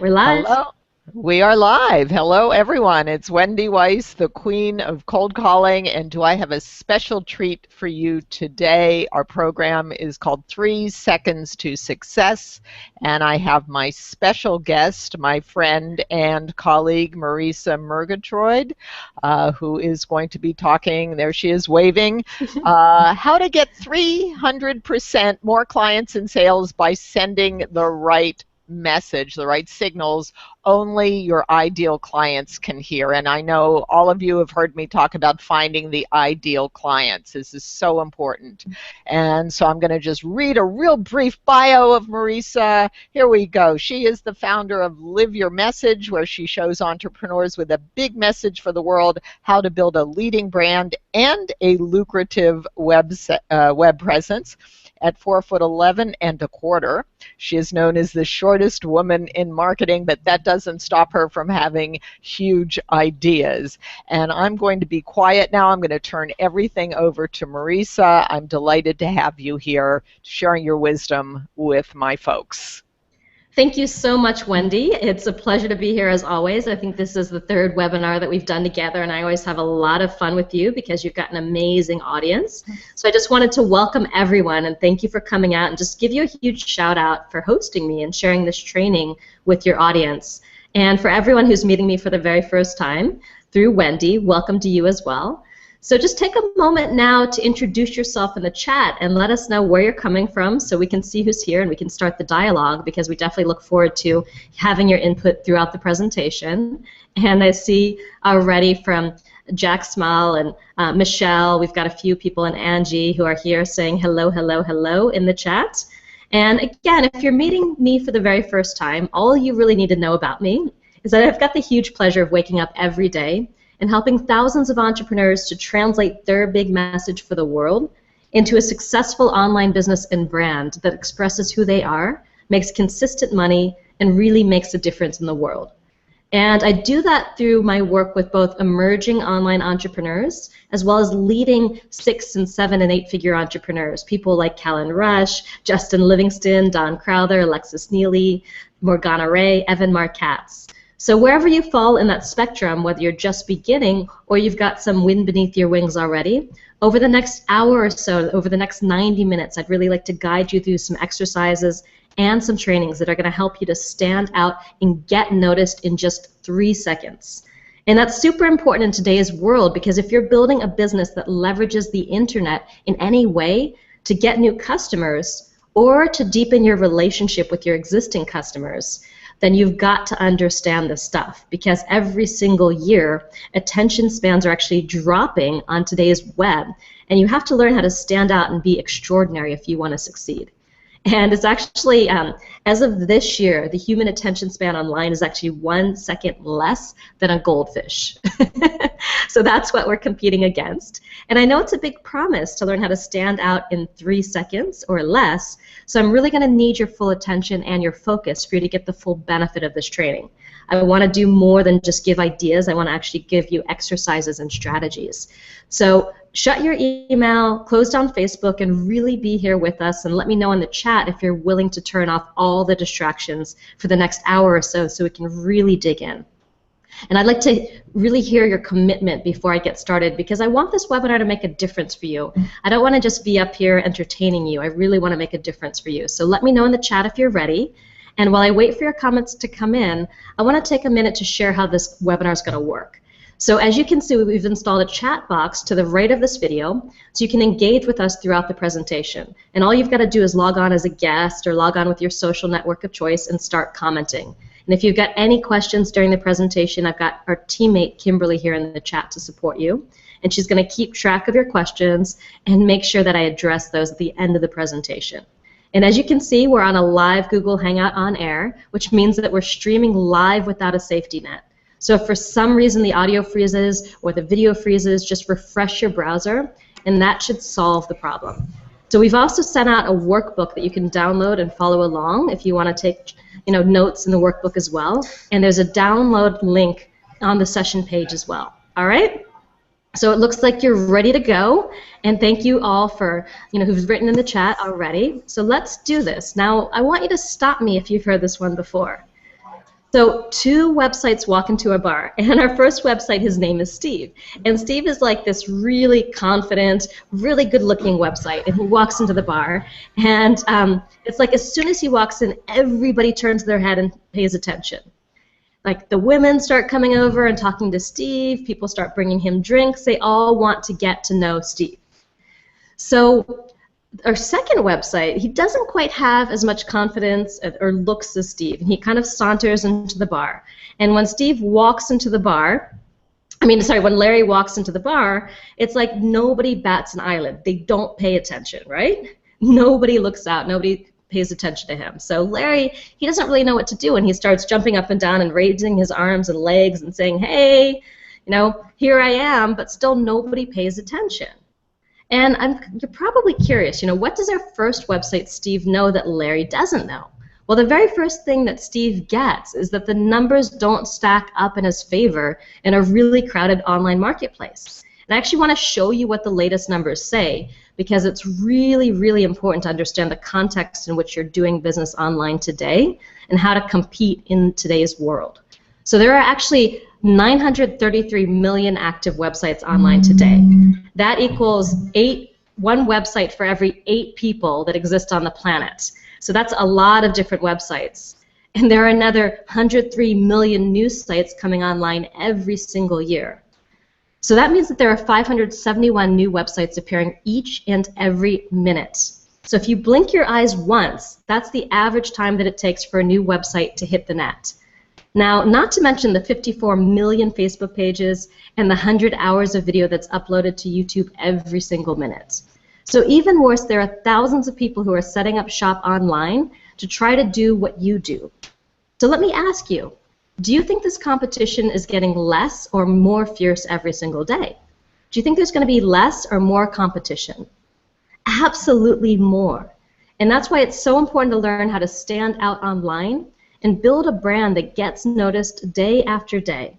We're live. Hello. We are live. Hello, everyone. It's Wendy Weiss, the queen of cold calling, and do I have a special treat for you today? Our program is called 3 Seconds to Success, and I have my special guest, my friend and colleague, Marisa Murgatroyd, who is going to be talking, there she is waving, how to get 300% more clients in sales by sending the right message, the right signals only your ideal clients can hear. And I know all of you have heard me talk about finding the ideal clients. This is so important. And so I'm going to just read a real brief bio of Marisa. Here we go. She is the founder of Live Your Message, where she shows entrepreneurs with a big message for the world how to build a leading brand and a lucrative web presence. At 4'11" and a quarter. She is known as the shortest woman in marketing, but that doesn't stop her from having huge ideas. And I'm going to be quiet now. I'm going to turn everything over to Marisa. I'm delighted to have you here sharing your wisdom with my folks. Thank you so much, Wendy. It's a pleasure to be here as always. I think this is the third webinar that we've done together, and I always have a lot of fun with you because you've got an amazing audience. So I just wanted to welcome everyone and thank you for coming out and just give you a huge shout out for hosting me and sharing this training with your audience. And for everyone who's meeting me for the very first time through Wendy, welcome to you as well. So just take a moment now to introduce yourself in the chat and let us know where you're coming from so we can see who's here and we can start the dialogue, because we definitely look forward to having your input throughout the presentation. And I see already from Jack Small and Michelle, we've got a few people, and Angie, who are here saying hello, hello, hello in the chat. And again, if you're meeting me for the very first time, all you really need to know about me is that I've got the huge pleasure of waking up every day and helping thousands of entrepreneurs to translate their big message for the world into a successful online business and brand that expresses who they are, makes consistent money, and really makes a difference in the world. And I do that through my work with both emerging online entrepreneurs as well as leading 6- and 7- and 8-figure entrepreneurs, people like Callan Rush, Justin Livingston, Don Crowther, Alexis Neely, Morgana Ray, Evan Markatz. So wherever you fall in that spectrum, whether you're just beginning or you've got some wind beneath your wings already, over the next hour or so, over the next 90 minutes, I'd really like to guide you through some exercises and some trainings that are going to help you to stand out and get noticed in just 3 seconds. And that's super important in today's world, because if you're building a business that leverages the internet in any way to get new customers or to deepen your relationship with your existing customers, then you've got to understand this stuff, because every single year attention spans are actually dropping on today's web, and you have to learn how to stand out and be extraordinary if you want to succeed. And it's actually, as of this year, the human attention span online is actually 1 second less than a goldfish. So that's what we're competing against. And I know it's a big promise to learn how to stand out in 3 seconds or less, so I'm really going to need your full attention and your focus for you to get the full benefit of this training. I want to do more than just give ideas. I want to actually give you exercises and strategies. So shut your email, close down Facebook, and really be here with us, and let me know in the chat if you're willing to turn off all the distractions for the next hour or so we can really dig in. And I'd like to really hear your commitment before I get started, because I want this webinar to make a difference for you. I don't want to just be up here entertaining you. I really want to make a difference for you. So let me know in the chat if you're ready. And while I wait for your comments to come in, I want to take a minute to share how this webinar is going to work. So as you can see, we've installed a chat box to the right of this video, so you can engage with us throughout the presentation. And all you've got to do is log on as a guest or log on with your social network of choice and start commenting. And if you've got any questions during the presentation, I've got our teammate Kimberly here in the chat to support you. And she's going to keep track of your questions and make sure that I address those at the end of the presentation. And as you can see, we're on a live Google Hangout on air, which means that we're streaming live without a safety net. So if for some reason the audio freezes or the video freezes, just refresh your browser, and that should solve the problem. So we've also sent out a workbook that you can download and follow along if you want to take notes in the workbook as well. And there's a download link on the session page as well. All right? So it looks like you're ready to go, and thank you all for who's written in the chat already. So let's do this. Now I want you to stop me if you've heard this one before. So two websites walk into a bar, and our first website, his name is Steve. And Steve is like this really confident, really good-looking website, and he walks into the bar, and it's like as soon as he walks in, everybody turns their head and pays attention. Like the women start coming over and talking to Steve, people start bringing him drinks, they all want to get to know Steve. So our second website, he doesn't quite have as much confidence or looks as Steve. He kind of saunters into the bar. And when Steve walks into the bar, when Larry walks into the bar, it's like nobody bats an eyelid. They don't pay attention, right? Nobody looks out. Nobody pays attention to him. So Larry, he doesn't really know what to do, and he starts jumping up and down and raising his arms and legs and saying, hey, here I am, but still nobody pays attention. And you're probably curious, what does our first website, Steve, know that Larry doesn't know? Well, the very first thing that Steve gets is that the numbers don't stack up in his favor in a really crowded online marketplace. And I actually want to show you what the latest numbers say, because it's really, really important to understand the context in which you're doing business online today and how to compete in today's world. So there are actually 933 million active websites online today. That equals one website for every 8 people that exist on the planet. So that's a lot of different websites. And there are another 103 million news sites coming online every single year. So that means that there are 571 new websites appearing each and every minute. So if you blink your eyes once, that's the average time that it takes for a new website to hit the net. Now, not to mention the 54 million Facebook pages and the 100 hours of video that's uploaded to YouTube every single minute. So even worse, there are thousands of people who are setting up shop online to try to do what you do. So let me ask you, do you think this competition is getting less or more fierce every single day? Do you think there's going to be less or more competition? Absolutely more. And that's why it's so important to learn how to stand out online and build a brand that gets noticed day after day.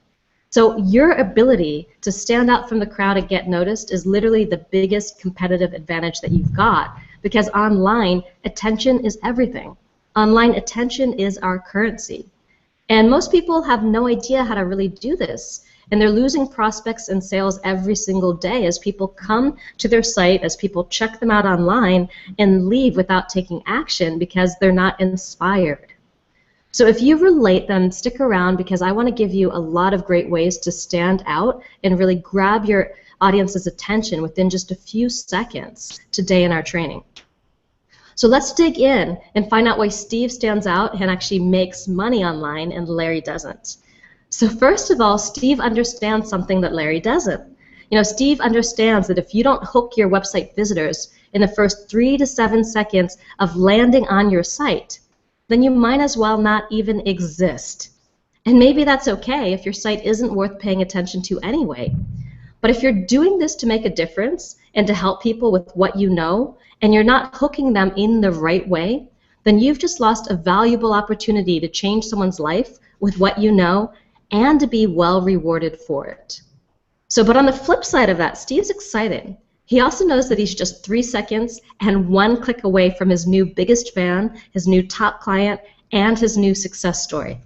So your ability to stand out from the crowd and get noticed is literally the biggest competitive advantage that you've got, because online, attention is everything. Online attention is our currency. And most people have no idea how to really do this, and they're losing prospects and sales every single day as people come to their site, as people check them out online, and leave without taking action because they're not inspired. So if you relate, then stick around, because I want to give you a lot of great ways to stand out and really grab your audience's attention within just a few seconds today in our training. So let's dig in and find out why Steve stands out and actually makes money online and Larry doesn't. So first of all, Steve understands something that Larry doesn't. Steve understands that if you don't hook your website visitors in the first 3 to 7 seconds of landing on your site, then you might as well not even exist. And maybe that's okay if your site isn't worth paying attention to anyway. But if you're doing this to make a difference and to help people with what you know, and you're not hooking them in the right way, then you've just lost a valuable opportunity to change someone's life with what you know and to be well rewarded for it. But on the flip side of that, Steve's excited. He also knows that he's just 3 seconds and 1 click away from his new biggest fan, his new top client, and his new success story.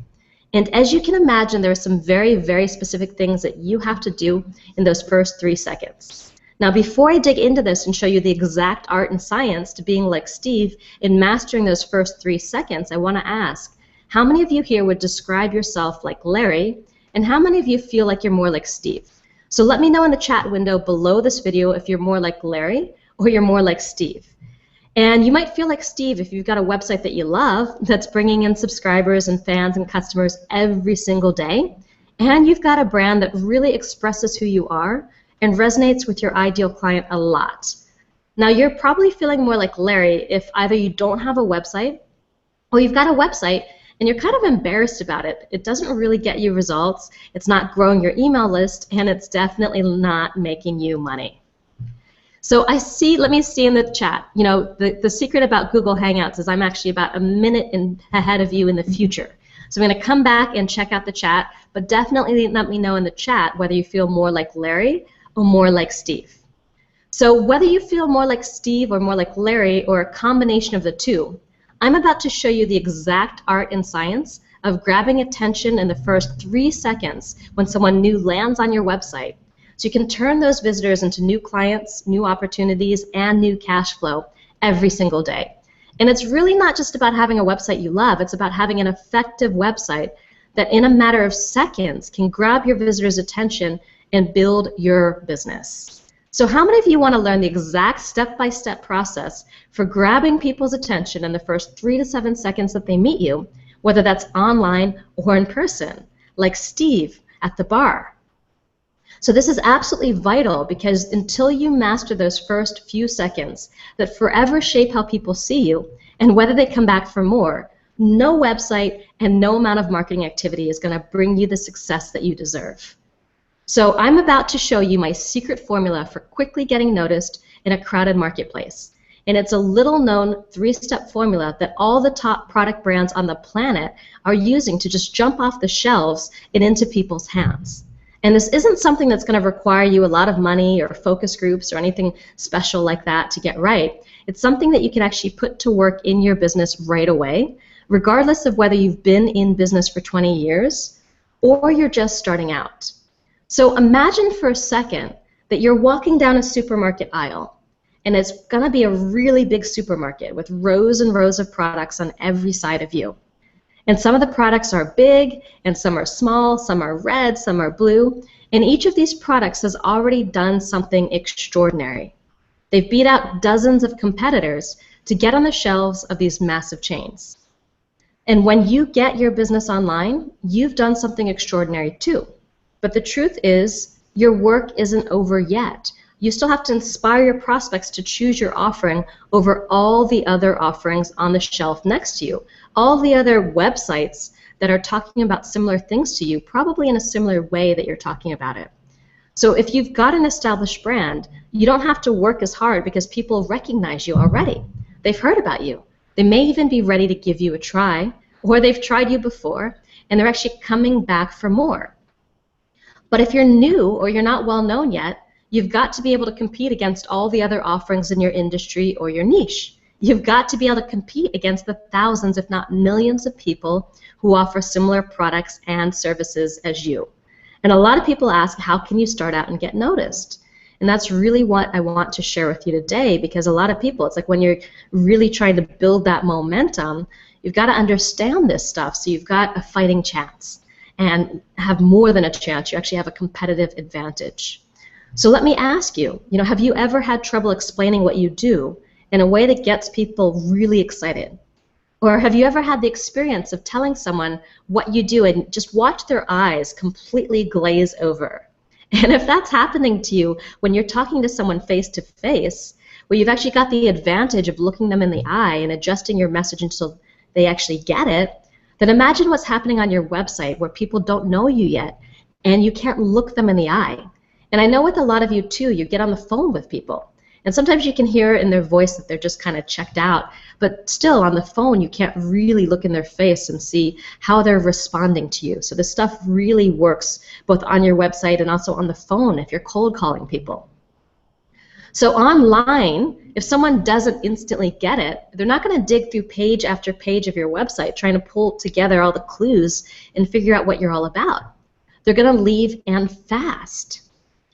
And as you can imagine, there are some very, very specific things that you have to do in those first 3 seconds. Now, before I dig into this and show you the exact art and science to being like Steve in mastering those first 3 seconds, I want to ask, how many of you here would describe yourself like Larry, and how many of you feel like you're more like Steve? So let me know in the chat window below this video if you're more like Larry or you're more like Steve. And you might feel like Steve if you've got a website that you love that's bringing in subscribers and fans and customers every single day, and you've got a brand that really expresses who you are and resonates with your ideal client a lot. Now, you're probably feeling more like Larry if either you don't have a website or you've got a website and you're kind of embarrassed about it. It doesn't really get you results, it's not growing your email list, and it's definitely not making you money. So let me see in the chat, the secret about Google Hangouts is I'm actually about a minute ahead of you in the future. So I'm going to come back and check out the chat, but definitely let me know in the chat whether you feel more like Larry or more like Steve. So whether you feel more like Steve or more like Larry or a combination of the two, I'm about to show you the exact art and science of grabbing attention in the first 3 seconds when someone new lands on your website. So you can turn those visitors into new clients, new opportunities, and new cash flow every single day. And it's really not just about having a website you love, it's about having an effective website that in a matter of seconds can grab your visitors' attention and build your business. So how many of you want to learn the exact step-by-step process for grabbing people's attention in the first 3 to 7 seconds that they meet you, whether that's online or in person, like Steve at the bar? So this is absolutely vital, because until you master those first few seconds that forever shape how people see you and whether they come back for more, no website and no amount of marketing activity is going to bring you the success that you deserve. So I'm about to show you my secret formula for quickly getting noticed in a crowded marketplace. And it's a little-known 3-step formula that all the top product brands on the planet are using to just jump off the shelves and into people's hands. And this isn't something that's going to require you a lot of money or focus groups or anything special like that to get right. It's something that you can actually put to work in your business right away, regardless of whether you've been in business for 20 years or you're just starting out. So imagine for a second that you're walking down a supermarket aisle, and it's going to be a really big supermarket with rows and rows of products on every side of you. And some of the products are big, and some are small, some are red, some are blue, and each of these products has already done something extraordinary. They've beat out dozens of competitors to get on the shelves of these massive chains. And when you get your business online, you've done something extraordinary too. But the truth is, your work isn't over yet. You still have to inspire your prospects to choose your offering over all the other offerings on the shelf next to you, all the other websites that are talking about similar things to you, probably in a similar way that you're talking about it. So if you've got an established brand, you don't have to work as hard because people recognize you already. They've heard about you. They may even be ready to give you a try, or they've tried you before, and they're actually coming back for more. But if you're new or you're not well known yet, you've got to be able to compete against all the other offerings in your industry or your niche. You've got to be able to compete against the thousands, if not millions, of people who offer similar products and services as you. And a lot of people ask, how can you start out and get noticed? And that's really what I want to share with you today, because a lot of people, it's like when you're really trying to build that momentum, you've got to understand this stuff so you've got a fighting chance. And have more than a chance, you actually have a competitive advantage. So let me ask you, have you ever had trouble explaining what you do in a way that gets people really excited? Or have you ever had the experience of telling someone what you do and just watch their eyes completely glaze over? And if that's happening to you when you're talking to someone face to face, where you've actually got the advantage of looking them in the eye and adjusting your message until they actually get it, then imagine what's happening on your website where people don't know you yet and you can't look them in the eye. And I know with a lot of you too, you get on the phone with people and sometimes you can hear in their voice that they're just kind of checked out, but still on the phone you can't really look in their face and see how they're responding to you. So this stuff really works both on your website and also on the phone if you're cold calling people. So online, if someone doesn't instantly get it, they're not going to dig through page after page of your website trying to pull together all the clues and figure out what you're all about. They're going to leave, and fast.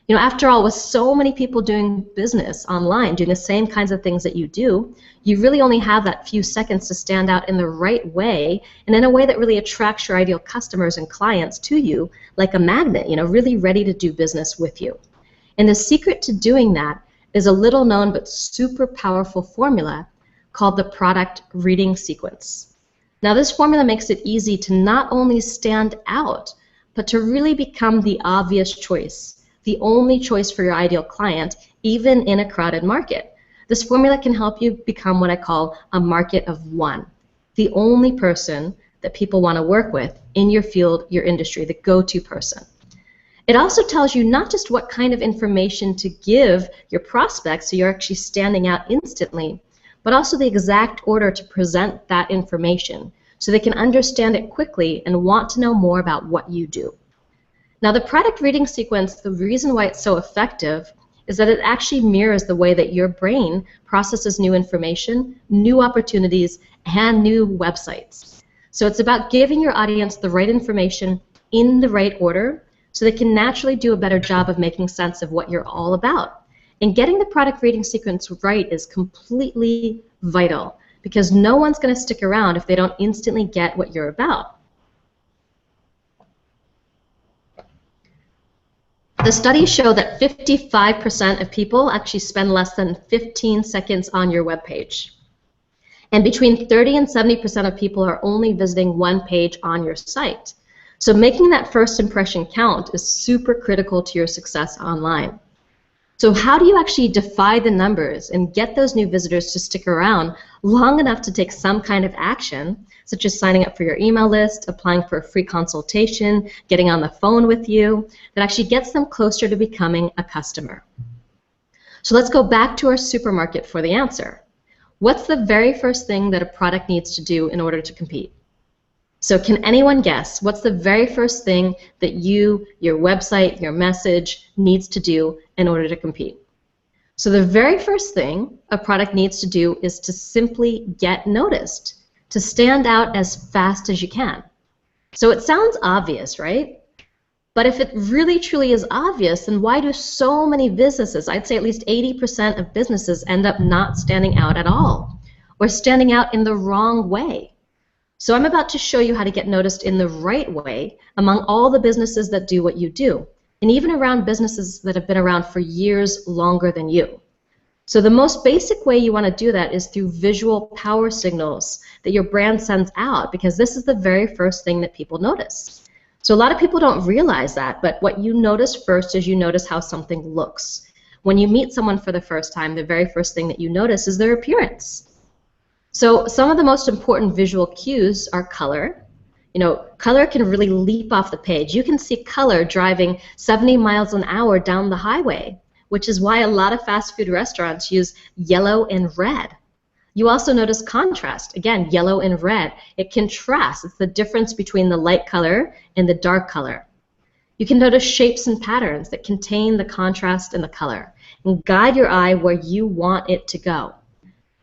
After all, with so many people doing business online, doing the same kinds of things that you do, you really only have that few seconds to stand out in the right way and in a way that really attracts your ideal customers and clients to you like a magnet, really ready to do business with you. And the secret to doing that is a little known but super powerful formula called the product reading sequence. Now this formula makes it easy to not only stand out, but to really become the obvious choice, the only choice for your ideal client, even in a crowded market. This formula can help you become what I call a market of one, the only person that people want to work with in your field, your industry, the go-to person. It also tells you not just what kind of information to give your prospects so you're actually standing out instantly, but also the exact order to present that information so they can understand it quickly and want to know more about what you do. Now the product reading sequence, the reason why it's so effective is that it actually mirrors the way that your brain processes new information, new opportunities, and new websites. So it's about giving your audience the right information in the right order so they can naturally do a better job of making sense of what you're all about. And getting the product rating sequence right is completely vital because no one's going to stick around if they don't instantly get what you're about. The studies show that 55% of people actually spend less than 15 seconds on your web page. And between 30 and 70% of people are only visiting one page on your site. So making that first impression count is super critical to your success online. So how do you actually defy the numbers and get those new visitors to stick around long enough to take some kind of action, such as signing up for your email list, applying for a free consultation, getting on the phone with you, that actually gets them closer to becoming a customer? So let's go back to our supermarket for the answer. What's the very first thing that a product needs to do in order to compete? So can anyone guess what's the very first thing that you, your website, your message needs to do in order to compete? So the very first thing a product needs to do is to simply get noticed, to stand out as fast as you can. So it sounds obvious, right? But if it really truly is obvious, then why do so many businesses, I'd say at least 80% of businesses, end up not standing out at all, or standing out in the wrong way? So I'm about to show you how to get noticed in the right way among all the businesses that do what you do, and even around businesses that have been around for years longer than you. So the most basic way you want to do that is through visual power signals that your brand sends out, because this is the very first thing that people notice. So a lot of people don't realize that, but what you notice first is you notice how something looks. When you meet someone for the first time, the very first thing that you notice is their appearance. So some of the most important visual cues are color. You know, color can really leap off the page. You can see color driving 70 miles an hour down the highway, which is why a lot of fast food restaurants use yellow and red. You also notice contrast. Again, yellow and red. It contrasts. It's the difference between the light color and the dark color. You can notice shapes and patterns that contain the contrast and the color and guide your eye where you want it to go.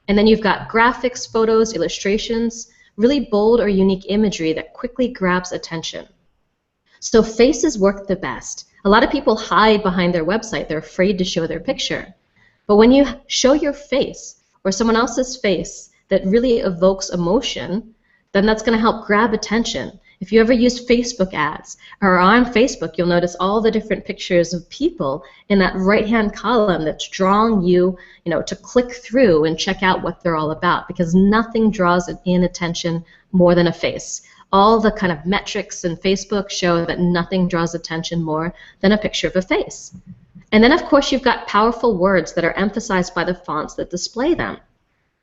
And then you've got graphics, photos, illustrations, really bold or unique imagery that quickly grabs attention. So faces work the best. A lot of people hide behind their website. They're afraid to show their picture. But when you show your face or someone else's face that really evokes emotion, then that's going to help grab attention. If you ever use Facebook ads or are on Facebook, you'll notice all the different pictures of people in that right-hand column that's drawing you, to click through and check out what they're all about, because nothing draws in attention more than a face. All the kind of metrics in Facebook show that nothing draws attention more than a picture of a face. And then, of course, you've got powerful words that are emphasized by the fonts that display them.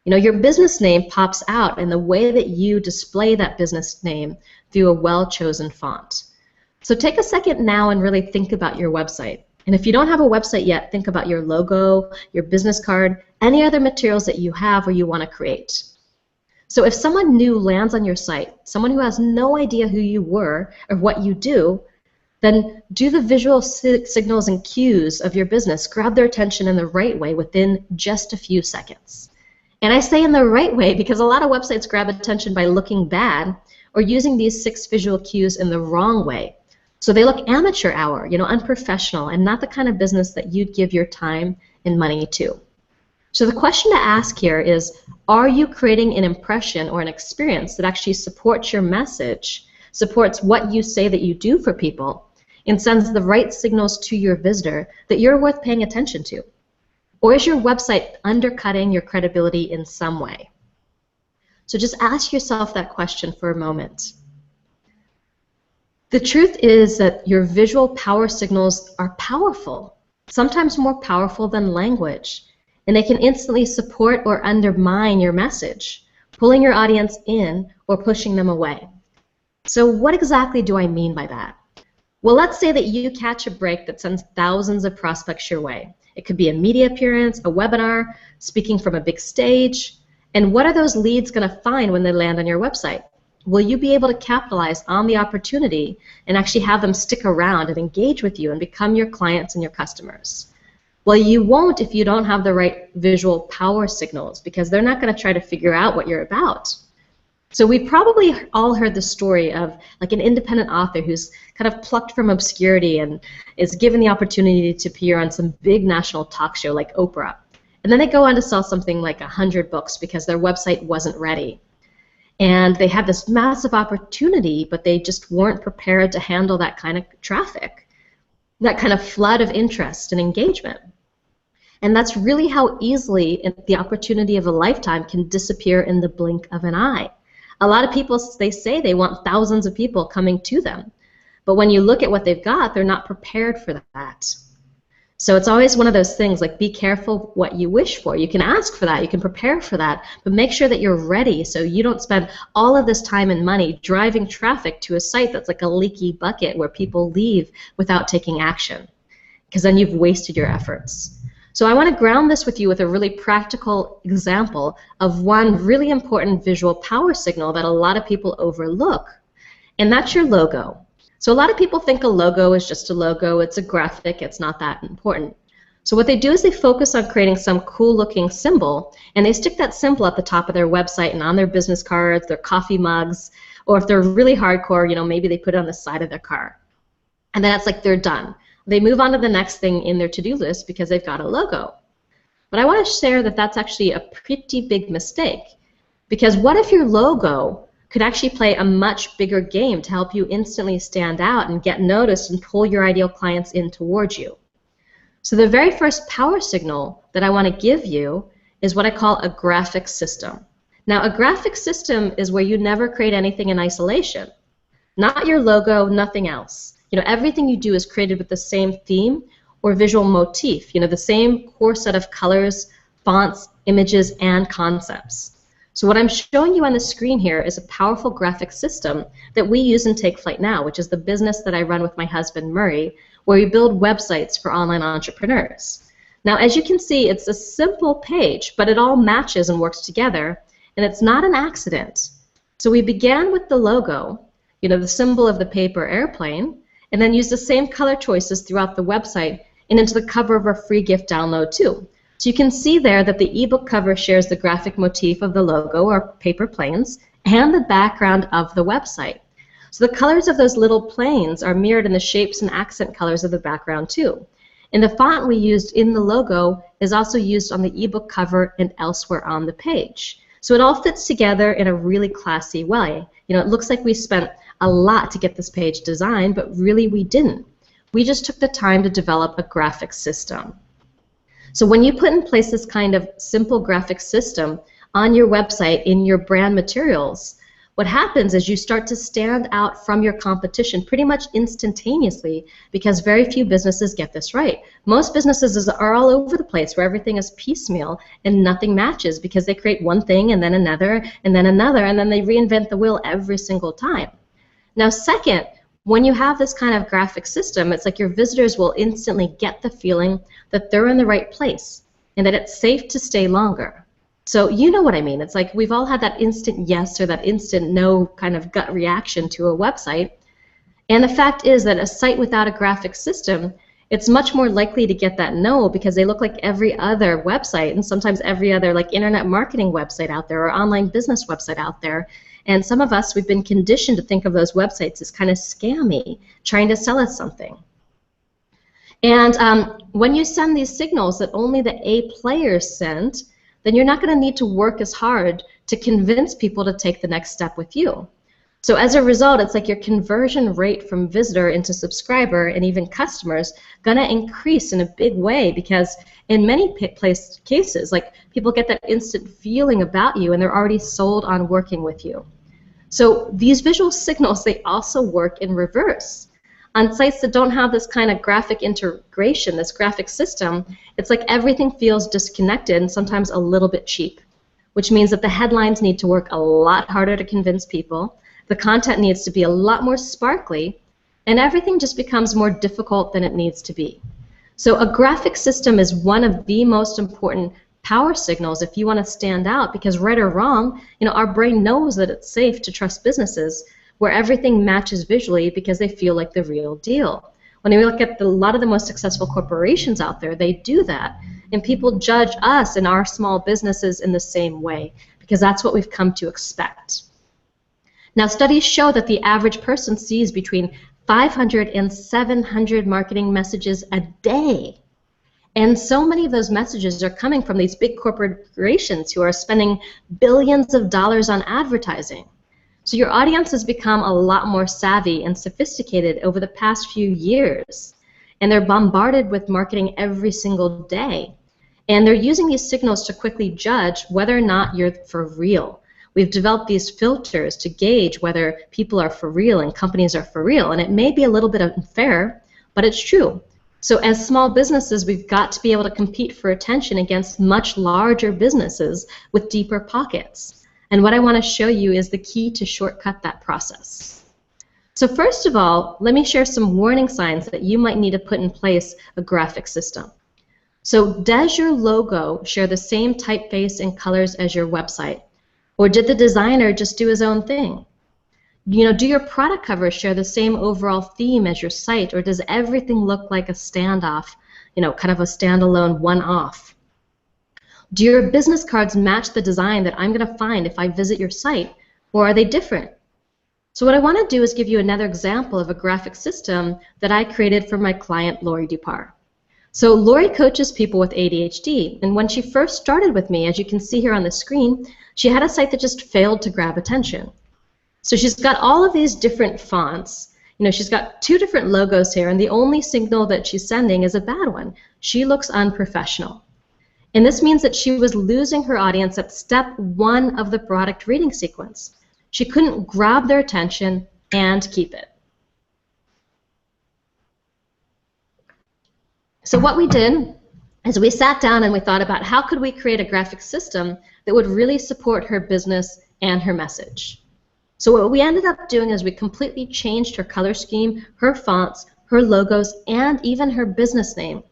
Your business name pops out in the way that you display that business name through a well-chosen font. So take a second now and really think about your website. And if you don't have a website yet, think about your logo, your business card, any other materials that you have or you want to create. So if someone new lands on your site, someone who has no idea who you were or what you do, then do the visual signals and cues of your business. Grab their attention in the right way within just a few seconds. And I say in the right way because a lot of websites grab attention by looking bad or using these 6 visual cues in the wrong way. So they look amateur hour, unprofessional, and not the kind of business that you'd give your time and money to. So the question to ask here is, are you creating an impression or an experience that actually supports your message, supports what you say that you do for people, and sends the right signals to your visitor that you're worth paying attention to? Or is your website undercutting your credibility in some way? So just ask yourself that question for a moment. The truth is that your visual power signals are powerful, sometimes more powerful than language, and they can instantly support or undermine your message, pulling your audience in or pushing them away. So what exactly do I mean by that? Well, let's say that you catch a break that sends thousands of prospects your way. It could be a media appearance, a webinar, speaking from a big stage. And what are those leads going to find when they land on your website? Will you be able to capitalize on the opportunity and actually have them stick around and engage with you and become your clients and your customers? Well, you won't if you don't have the right visual power signals, because they're not going to try to figure out what you're about. So we've probably all heard the story of like an independent author who's kind of plucked from obscurity and is given the opportunity to appear on some big national talk show like Oprah. And then they go on to sell something like 100 books because their website wasn't ready. And they had this massive opportunity, but they just weren't prepared to handle that kind of traffic, that kind of flood of interest and engagement. And that's really how easily the opportunity of a lifetime can disappear in the blink of an eye. A lot of people, they say they want thousands of people coming to them. But when you look at what they've got, they're not prepared for that. So it's always one of those things, like be careful what you wish for. You can ask for that, you can prepare for that, but make sure that you're ready so you don't spend all of this time and money driving traffic to a site that's like a leaky bucket where people leave without taking action, because then you've wasted your efforts. So I want to ground this with you with a really practical example of one really important visual power signal that a lot of people overlook, and that's your logo. So a lot of people think a logo is just a logo, it's a graphic, it's not that important. So what they do is they focus on creating some cool looking symbol, and they stick that symbol at the top of their website and on their business cards, their coffee mugs, or if they're really hardcore, you know, maybe they put it on the side of their car. And then it's like they're done. They move on to the next thing in their to-do list because they've got a logo. But I want to share that that's actually a pretty big mistake, because what if your logo could actually play a much bigger game to help you instantly stand out and get noticed and pull your ideal clients in towards you? So the very first power signal that I want to give you is what I call a graphic system. Now, a graphic system is where you never create anything in isolation. Not your logo, nothing else. You know, everything you do is created with the same theme or visual motif, you know, the same core set of colors, fonts, images, and concepts. So what I'm showing you on the screen here is a powerful graphic system that we use in Take Flight Now, which is the business that I run with my husband, Murray, where we build websites for online entrepreneurs. Now, as you can see, it's a simple page, but it all matches and works together, and it's not an accident. So we began with the logo, you know, the symbol of the paper airplane, and then used the same color choices throughout the website and into the cover of our free gift download too. So you can see there that the ebook cover shares the graphic motif of the logo or paper planes and the background of the website. So the colors of those little planes are mirrored in the shapes and accent colors of the background too. And the font we used in the logo is also used on the ebook cover and elsewhere on the page. So it all fits together in a really classy way. You know, it looks like we spent a lot to get this page designed, but really we didn't. We just took the time to develop a graphic system. So when you put in place this kind of simple graphic system on your website in your brand materials, what happens is you start to stand out from your competition pretty much instantaneously, because very few businesses get this right. Most businesses are all over the place where everything is piecemeal and nothing matches because they create one thing and then another and then another, and then they reinvent the wheel every single time. Now, second, when you have this kind of graphic system, it's like your visitors will instantly get the feeling that they're in the right place and that it's safe to stay longer. So you know what I mean. It's like we've all had that instant yes or that instant no kind of gut reaction to a website. And the fact is that a site without a graphic system, it's much more likely to get that no because they look like every other website and sometimes every other like internet marketing website out there or online business website out there. And some of us, we've been conditioned to think of those websites as kind of scammy, trying to sell us something. And when you send these signals that only the A players send, then you're not going to need to work as hard to convince people to take the next step with you. So as a result, it's like your conversion rate from visitor into subscriber and even customers going to increase in a big way, because in many cases, like people get that instant feeling about you and they're already sold on working with you. So these visual signals, they also work in reverse. On sites that don't have this kind of graphic integration, this graphic system, it's like everything feels disconnected and sometimes a little bit cheap, which means that the headlines need to work a lot harder to convince people, the content needs to be a lot more sparkly, and everything just becomes more difficult than it needs to be. So a graphic system is one of the most important power signals if you want to stand out, because right or wrong, you know, our brain knows that it's safe to trust businesses where everything matches visually because they feel like the real deal. When we look at a lot of the most successful corporations out there, they do that. And people judge us and our small businesses in the same way because that's what we've come to expect. Now, studies show that the average person sees between 500 and 700 marketing messages a day. And so many of those messages are coming from these big corporations who are spending billions of dollars on advertising. So your audience has become a lot more savvy and sophisticated over the past few years. And they're bombarded with marketing every single day. And they're using these signals to quickly judge whether or not you're for real. We've developed these filters to gauge whether people are for real and companies are for real. And it may be a little bit unfair, but it's true. So as small businesses, we've got to be able to compete for attention against much larger businesses with deeper pockets. And what I want to show you is the key to shortcut that process. So first of all, let me share some warning signs that you might need to put in place a graphic system. So does your logo share the same typeface and colors as your website? Or did the designer just do his own thing? Do your product covers share the same overall theme as your site, or does everything look like a standoff, kind of a standalone one-off? Do your business cards match the design that I'm going to find if I visit your site, or are they different? So what I want to do is give you another example of a graphic system that I created for my client, Lori Dupar. So Lori coaches people with ADHD, and when she first started with me, as you can see here on the screen, she had a site that just failed to grab attention. So she's got all of these different fonts. She's got 2 different logos here, and the only signal that she's sending is a bad one. She looks unprofessional. And this means that she was losing her audience at step 1 of the product reading sequence. She couldn't grab their attention and keep it. So what we did is we sat down and we thought about how could we create a graphic system that would really support her business and her message. So what we ended up doing is we completely changed her color scheme, her fonts, her logos, and even her business name.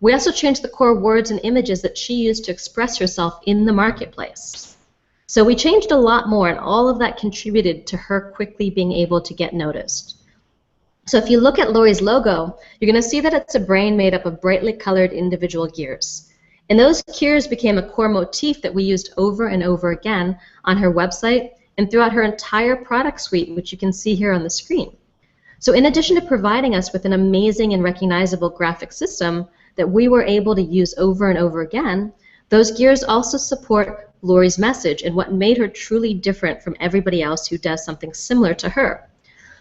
We also changed the core words and images that she used to express herself in the marketplace. So we changed a lot more, and all of that contributed to her quickly being able to get noticed. So if you look at Lori's logo, you're going to see that it's a brain made up of brightly colored individual gears. And those gears became a core motif that we used over and over again on her website and throughout her entire product suite, which you can see here on the screen. So in addition to providing us with an amazing and recognizable graphic system that we were able to use over and over again, those gears also support Lori's message and what made her truly different from everybody else who does something similar to her.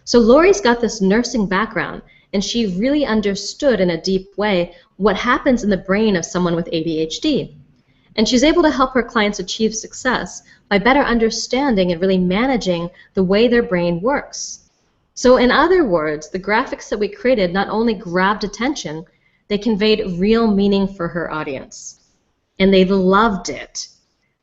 So Lori's got this nursing background, and she really understood in a deep way what happens in the brain of someone with ADHD. And she's able to help her clients achieve success by better understanding and really managing the way their brain works. So in other words, the graphics that we created not only grabbed attention, they conveyed real meaning for her audience. And they loved it.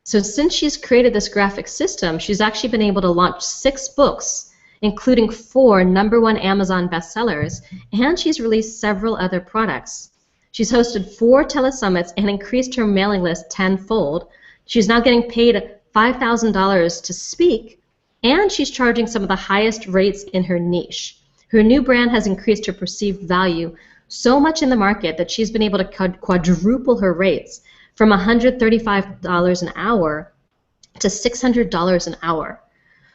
So since she's created this graphic system, she's actually been able to launch 6 books, including 4 #1 Amazon bestsellers, and she's released several other products. She's hosted 4 telesummits and increased her mailing list 10-fold. She's now getting paid $5,000 to speak, and she's charging some of the highest rates in her niche. Her new brand has increased her perceived value so much in the market that she's been able to quadruple her rates from $135 an hour to $600 an hour.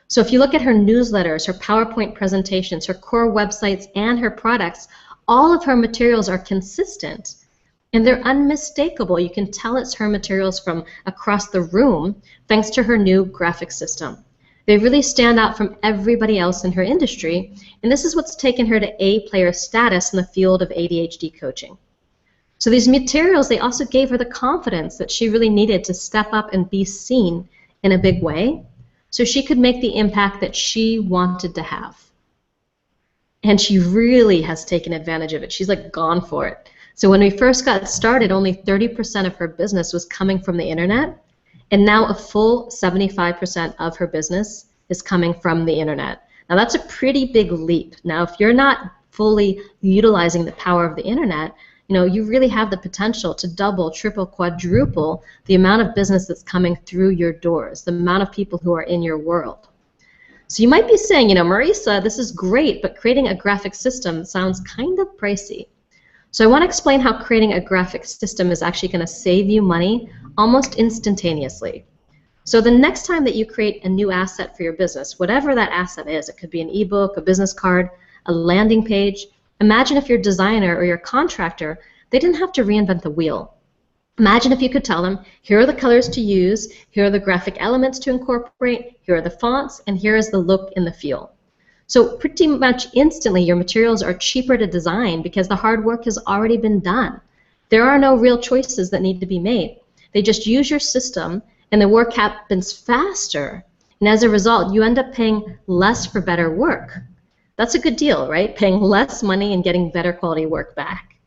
So if you look at her newsletters, her PowerPoint presentations, her core websites, and her products, all of her materials are consistent, and they're unmistakable. You can tell it's her materials from across the room thanks to her new graphic system. They really stand out from everybody else in her industry, and this is what's taken her to A-player status in the field of ADHD coaching. So these materials, they also gave her the confidence that she really needed to step up and be seen in a big way so she could make the impact that she wanted to have. And she really has taken advantage of it. She's like gone for it. So when we first got started, only 30% of her business was coming from the internet, and now a full 75% of her business is coming from the internet. Now that's a pretty big leap. Now if you're not fully utilizing the power of the internet, you really have the potential to double, triple, quadruple the amount of business that's coming through your doors, the amount of people who are in your world. So you might be saying, Marisa, this is great, but creating a graphic system sounds kind of pricey. So I want to explain how creating a graphic system is actually going to save you money almost instantaneously. So the next time that you create a new asset for your business, whatever that asset is, it could be an ebook, a business card, a landing page. Imagine if your designer or your contractor, they didn't have to reinvent the wheel. Imagine if you could tell them, here are the colors to use, here are the graphic elements to incorporate, here are the fonts, and here is the look and the feel. So pretty much instantly your materials are cheaper to design because the hard work has already been done. There are no real choices that need to be made. They just use your system and the work happens faster. And as a result, you end up paying less for better work. That's a good deal, right? Paying less money and getting better quality work back.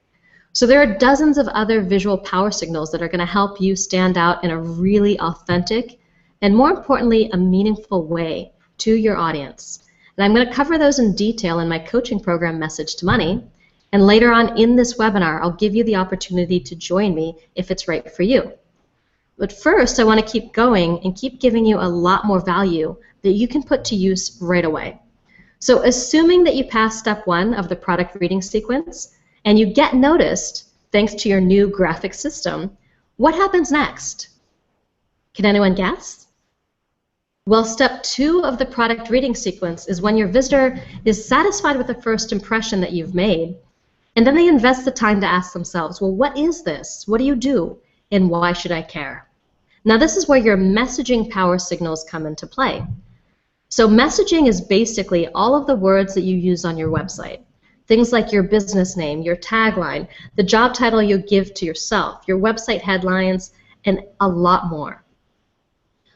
So there are dozens of other visual power signals that are going to help you stand out in a really authentic and, more importantly, a meaningful way to your audience. And I'm going to cover those in detail in my coaching program, Message to Money. And later on in this webinar, I'll give you the opportunity to join me if it's right for you. But first, I want to keep going and keep giving you a lot more value that you can put to use right away. So assuming that you pass step 1 of the product reading sequence, and you get noticed thanks to your new graphic system, what happens next? Can anyone guess? Well, step 2 of the product reading sequence is when your visitor is satisfied with the first impression that you've made, and then they invest the time to ask themselves, well, what is this? What do you do? And why should I care? Now, this is where your messaging power signals come into play. So messaging is basically all of the words that you use on your website. Things like your business name, your tagline, the job title you give to yourself, your website headlines, and a lot more.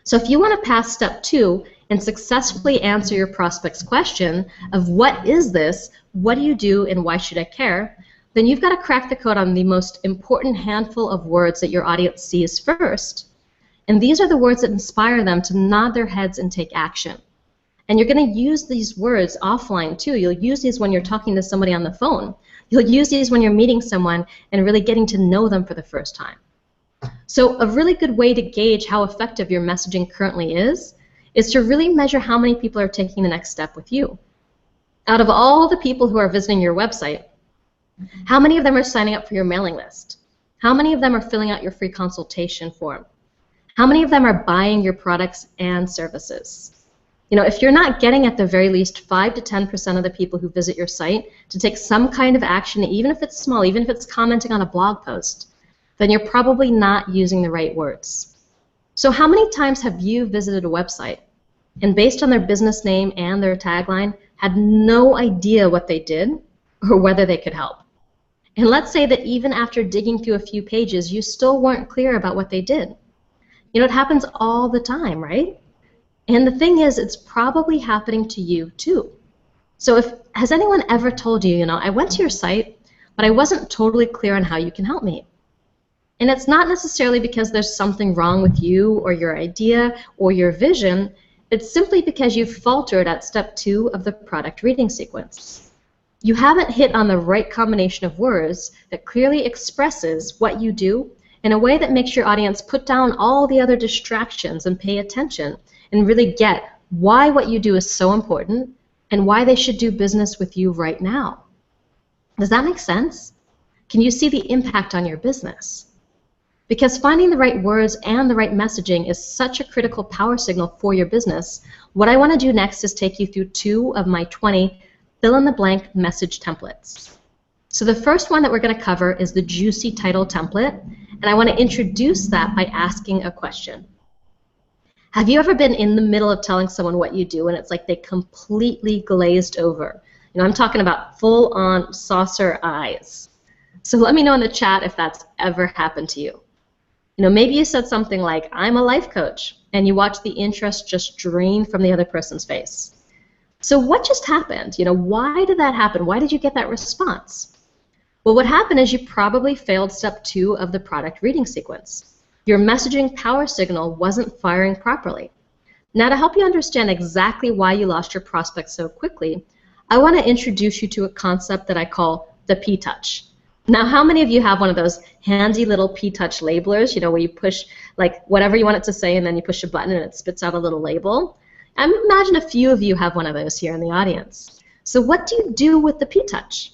So if you want to pass step 2 and successfully answer your prospect's question of what is this, what do you do, and why should I care, then you've got to crack the code on the most important handful of words that your audience sees first. And these are the words that inspire them to nod their heads and take action. And you're going to use these words offline too. You'll use these when you're talking to somebody on the phone. You'll use these when you're meeting someone and really getting to know them for the first time. So a really good way to gauge how effective your messaging currently is to really measure how many people are taking the next step with you. Out of all the people who are visiting your website, how many of them are signing up for your mailing list? How many of them are filling out your free consultation form? How many of them are buying your products and services? You know, if you're not getting at the very least 5 to 10% of the people who visit your site to take some kind of action, even if it's small, even if it's commenting on a blog post, then you're probably not using the right words. So how many times have you visited a website and based on their business name and their tagline had no idea what they did or whether they could help? And let's say that even after digging through a few pages, you still weren't clear about what they did. You know, it happens all the time, right? And the thing is, it's probably happening to you too. So has anyone ever told you, you know, I went to your site, but I wasn't totally clear on how you can help me? And it's not necessarily because there's something wrong with you or your idea or your vision. It's simply because you faltered at step 2 of the product reading sequence. You haven't hit on the right combination of words that clearly expresses what you do in a way that makes your audience put down all the other distractions and pay attention and really get why what you do is so important and why they should do business with you right now. Does that make sense? Can you see the impact on your business? Because finding the right words and the right messaging is such a critical power signal for your business, what I want to do next is take you through 2 of my 20 fill-in-the-blank message templates. So the first one that we're going to cover is the juicy title template, and I want to introduce that by asking a question. Have you ever been in the middle of telling someone what you do and it's like they completely glazed over? You know, I'm talking about full-on saucer eyes. So let me know in the chat if that's ever happened to you. You know, maybe you said something like, I'm a life coach, and you watch the interest just drain from the other person's face. So what just happened? You know, why did that happen? Why did you get that response? Well, what happened is you probably failed step 2 of the product reading sequence. Your messaging power signal wasn't firing properly. Now, to help you understand exactly why you lost your prospects so quickly, I want to introduce you to a concept that I call the P-touch. Now, how many of you have one of those handy little P-touch labelers, you know, where you push like whatever you want it to say and then you push a button and it spits out a little label? I imagine a few of you have one of those here in the audience. So what do you do with the P-touch?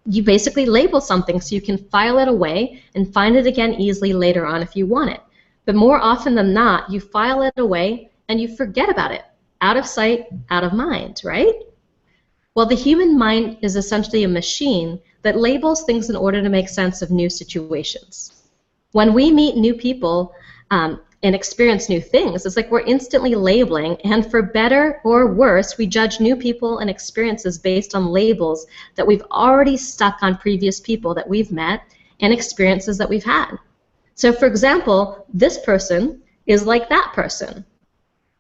You basically label something so you can file it away and find it again easily later on if you want it. But more often than not, you file it away and you forget about it. Out of sight, out of mind, right? Well, the human mind is essentially a machine that labels things in order to make sense of new situations. When we meet new people and experience new things, it's like we're instantly labeling, and for better or worse, we judge new people and experiences based on labels that we've already stuck on previous people that we've met and experiences that we've had. So, for example, this person is like that person,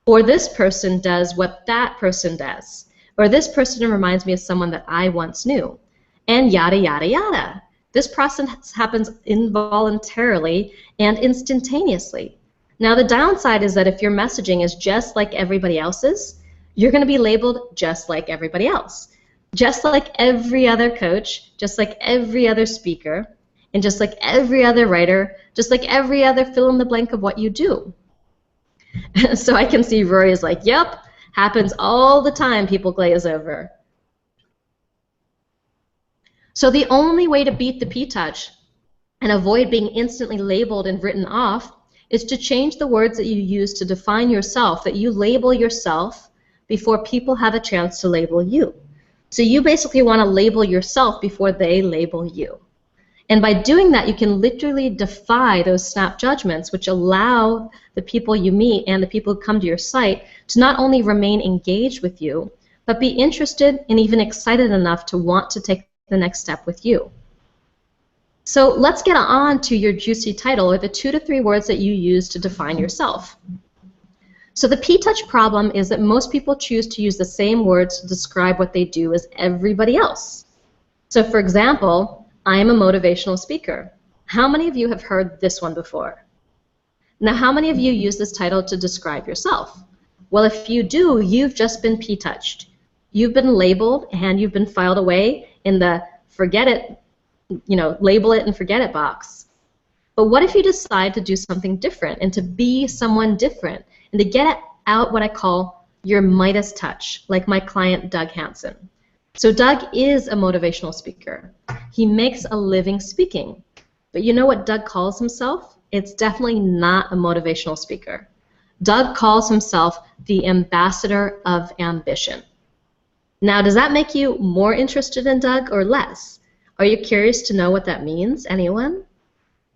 or this person does what that person does, or this person reminds me of someone that I once knew, and yada, yada, yada. This process happens involuntarily and instantaneously. Now, the downside is that if your messaging is just like everybody else's, you're going to be labeled just like everybody else, just like every other coach, just like every other speaker, and just like every other writer, just like every other fill in the blank of what you do. So I can see Rory is like, yep, happens all the time, people glaze over. So the only way to beat the P-touch and avoid being instantly labeled and written off is to change the words that you use to define yourself, that you label yourself before people have a chance to label you. So you basically want to label yourself before they label you. And by doing that, you can literally defy those snap judgments, which allow the people you meet and the people who come to your site to not only remain engaged with you, but be interested and even excited enough to want to take the next step with you. So let's get on to your juicy title, or the 2 to 3 words that you use to define yourself. So the P-touch problem is that most people choose to use the same words to describe what they do as everybody else. So for example, I am a motivational speaker. How many of you have heard this one before? Now, how many of you use this title to describe yourself? Well, if you do, you've just been P-touched. You've been labeled and you've been filed away in the forget it, label it and forget it box. But what if you decide to do something different and to be someone different and to get out what I call your Midas touch, like my client Doug Hansen? So Doug is a motivational speaker. He makes a living speaking. But you know what Doug calls himself? It's definitely not a motivational speaker. Doug calls himself the ambassador of ambition. Now, does that make you more interested in Doug or less? Are you curious to know what that means? Anyone?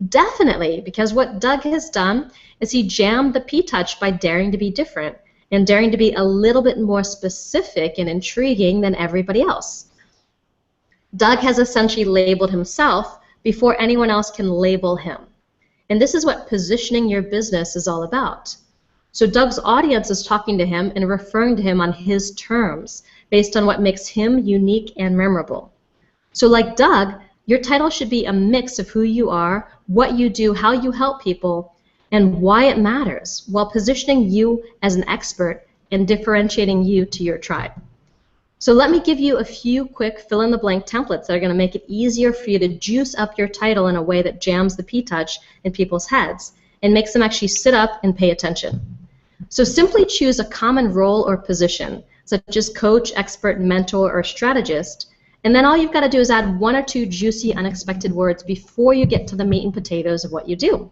Definitely, because what Doug has done is he jammed the P-touch by daring to be different and daring to be a little bit more specific and intriguing than everybody else. Doug has essentially labeled himself before anyone else can label him. And this is what positioning your business is all about. So Doug's audience is talking to him and referring to him on his terms based on what makes him unique and memorable. So like Doug, your title should be a mix of who you are, what you do, how you help people, and why it matters, while positioning you as an expert and differentiating you to your tribe. So let me give you a few quick fill-in-the-blank templates that are going to make it easier for you to juice up your title in a way that jams the P-touch in people's heads and makes them actually sit up and pay attention. So simply choose a common role or position, such as coach, expert, mentor, or strategist, and then all you've got to do is add 1 or 2 juicy, unexpected words before you get to the meat and potatoes of what you do.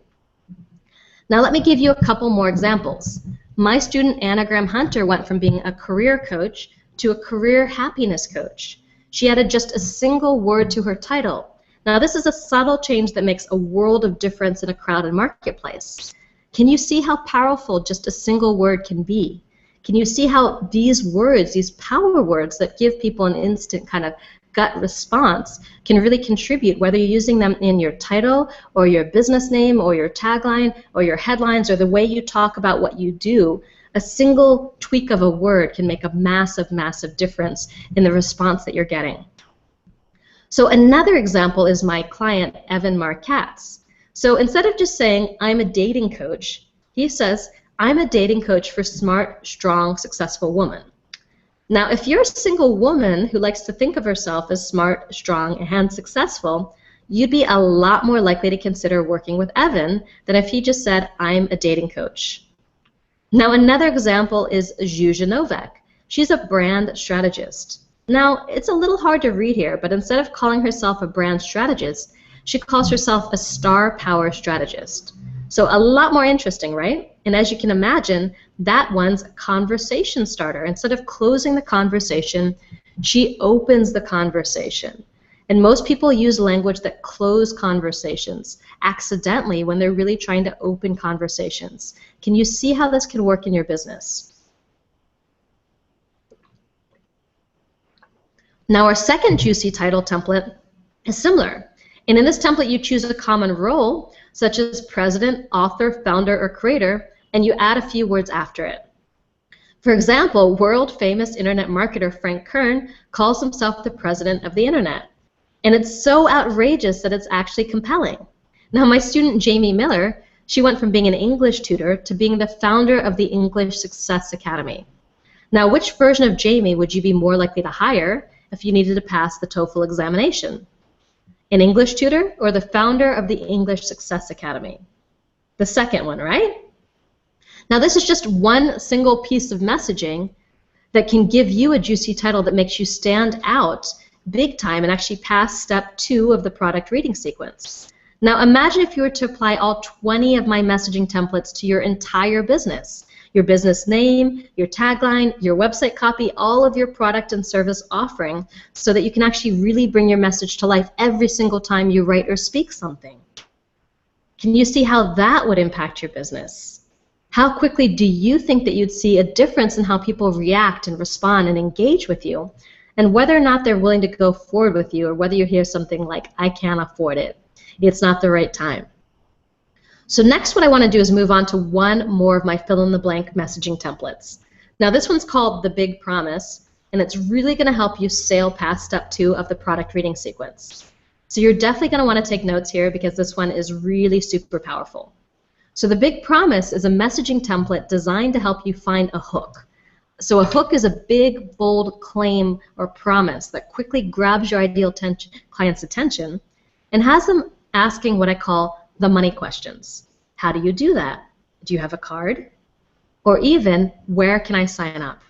Now let me give you a couple more examples. My student Anagram Hunter went from being a career coach to a career happiness coach. She added just a single word to her title. Now this is a subtle change that makes a world of difference in a crowded marketplace. Can you see how powerful just a single word can be? Can you see how these words, these power words that give people an instant kind of gut response, can really contribute, whether you're using them in your title or your business name or your tagline or your headlines or the way you talk about what you do? A single tweak of a word can make a massive, massive difference in the response that you're getting. So another example is my client, Evan Markatz. So instead of just saying, I'm a dating coach, he says, I'm a dating coach for smart, strong, successful women. Now, if you're a single woman who likes to think of herself as smart, strong, and successful, you'd be a lot more likely to consider working with Evan than if he just said, I'm a dating coach. Now, another example is Zhuzha Novak. She's a brand strategist. Now, it's a little hard to read here, but instead of calling herself a brand strategist, she calls herself a star power strategist. So a lot more interesting, right? And as you can imagine, that one's a conversation starter. Instead of closing the conversation, she opens the conversation. And most people use language that close conversations accidentally when they're really trying to open conversations. Can you see how this can work in your business? Now our second juicy title template is similar. And in this template, you choose a common role, such as president, author, founder, or creator, and you add a few words after it. For example, world-famous internet marketer Frank Kern calls himself the president of the internet. And it's so outrageous that it's actually compelling. Now, my student Jamie Miller, she went from being an English tutor to being the founder of the English Success Academy. Now, which version of Jamie would you be more likely to hire if you needed to pass the TOEFL examination? An English tutor or the founder of the English Success Academy? The second one, right? Now this is just one single piece of messaging that can give you a juicy title that makes you stand out big time and actually pass step 2 of the product reading sequence. Now imagine if you were to apply all 20 of my messaging templates to your entire business. Your business name, your tagline, your website copy, all of your product and service offering, so that you can actually really bring your message to life every single time you write or speak something. Can you see how that would impact your business? How quickly do you think that you'd see a difference in how people react and respond and engage with you, and whether or not they're willing to go forward with you, or whether you hear something like, I can't afford it, it's not the right time. So next what I want to do is move on to one more of my fill-in-the-blank messaging templates. Now this one's called The Big Promise, and it's really going to help you sail past step 2 of the product reading sequence. So you're definitely going to want to take notes here because this one is really super powerful. So The Big Promise is a messaging template designed to help you find a hook. So a hook is a big, bold claim or promise that quickly grabs your ideal client's attention and has them asking what I call the money questions. How do you do that? Do you have a card? Or even, where can I sign up?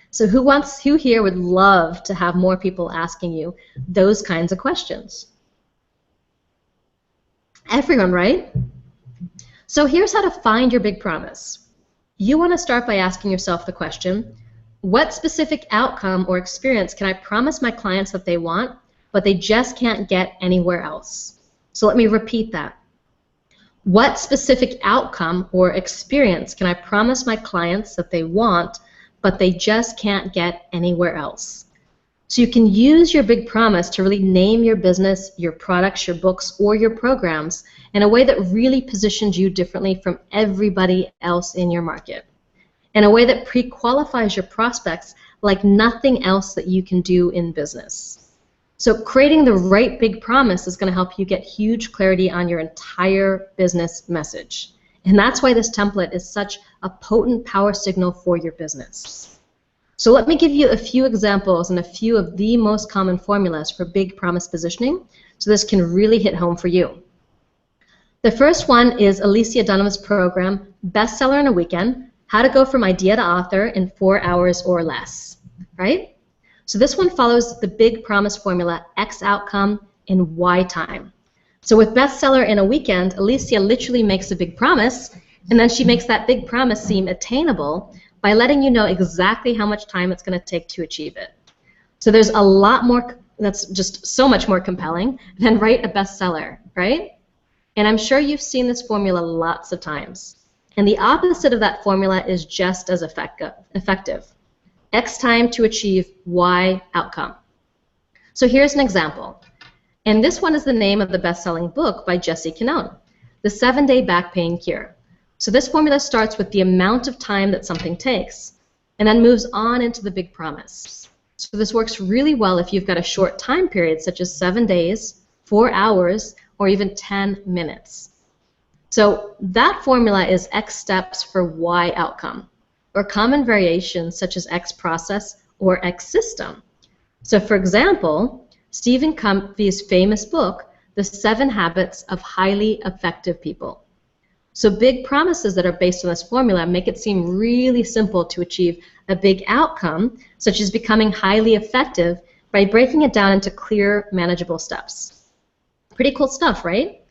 So who here would love to have more people asking you those kinds of questions? Everyone, right? So here's how to find your big promise. You want to start by asking yourself the question, what specific outcome or experience can I promise my clients that they want, but they just can't get anywhere else? So let me repeat that. What specific outcome or experience can I promise my clients that they want, but they just can't get anywhere else? So you can use your big promise to really name your business, your products, your books, or your programs in a way that really positions you differently from everybody else in your market, in a way that pre-qualifies your prospects like nothing else that you can do in business. So creating the right big promise is going to help you get huge clarity on your entire business message. And that's why this template is such a potent power signal for your business. So let me give you a few examples and a few of the most common formulas for big promise positioning so this can really hit home for you. The first one is Alicia Dunham's program, Bestseller in a Weekend, How to Go from Idea to Author in 4 hours or less, right? So this one follows the big promise formula, X outcome in Y time. So with Bestseller in a Weekend, Alicia literally makes a big promise, and then she makes that big promise seem attainable by letting you know exactly how much time it's going to take to achieve it. So there's a lot more, that's just so much more compelling than write a bestseller, right? And I'm sure you've seen this formula lots of times. And the opposite of that formula is just as effective. X time to achieve Y outcome. So here's an example. And this one is the name of the best-selling book by Jesse Canone, The 7-Day Back Pain Cure. So this formula starts with the amount of time that something takes and then moves on into the big promise. So this works really well if you've got a short time period such as 7 days, 4 hours, or even 10 minutes. So that formula is X steps for Y outcome, or common variations such as X process or X system. So for example, Stephen Covey's famous book, The 7 Habits of Highly Effective People. So big promises that are based on this formula make it seem really simple to achieve a big outcome, such as becoming highly effective, by breaking it down into clear, manageable steps. Pretty cool stuff, right?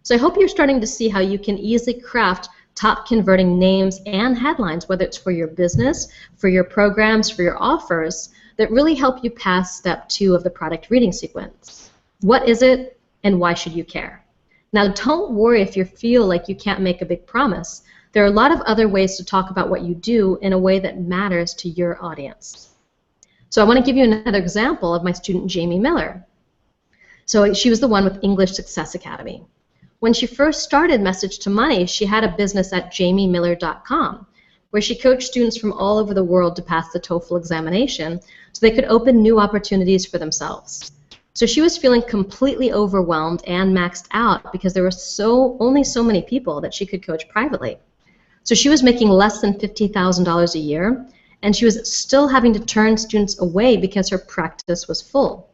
So I hope you're starting to see how you can easily craft top converting names and headlines, whether it's for your business, for your programs, for your offers, that really help you pass step 2 of the product reading sequence. What is it, and why should you care? Now, don't worry if you feel like you can't make a big promise. There are a lot of other ways to talk about what you do in a way that matters to your audience. So I want to give you another example of my student Jamie Miller. So she was the one with English Success Academy. When she first started Message to Money, she had a business at jamiemiller.com, where she coached students from all over the world to pass the TOEFL examination so they could open new opportunities for themselves. So she was feeling completely overwhelmed and maxed out because there were only so many people that she could coach privately. So she was making less than $50,000 a year, and she was still having to turn students away because her practice was full.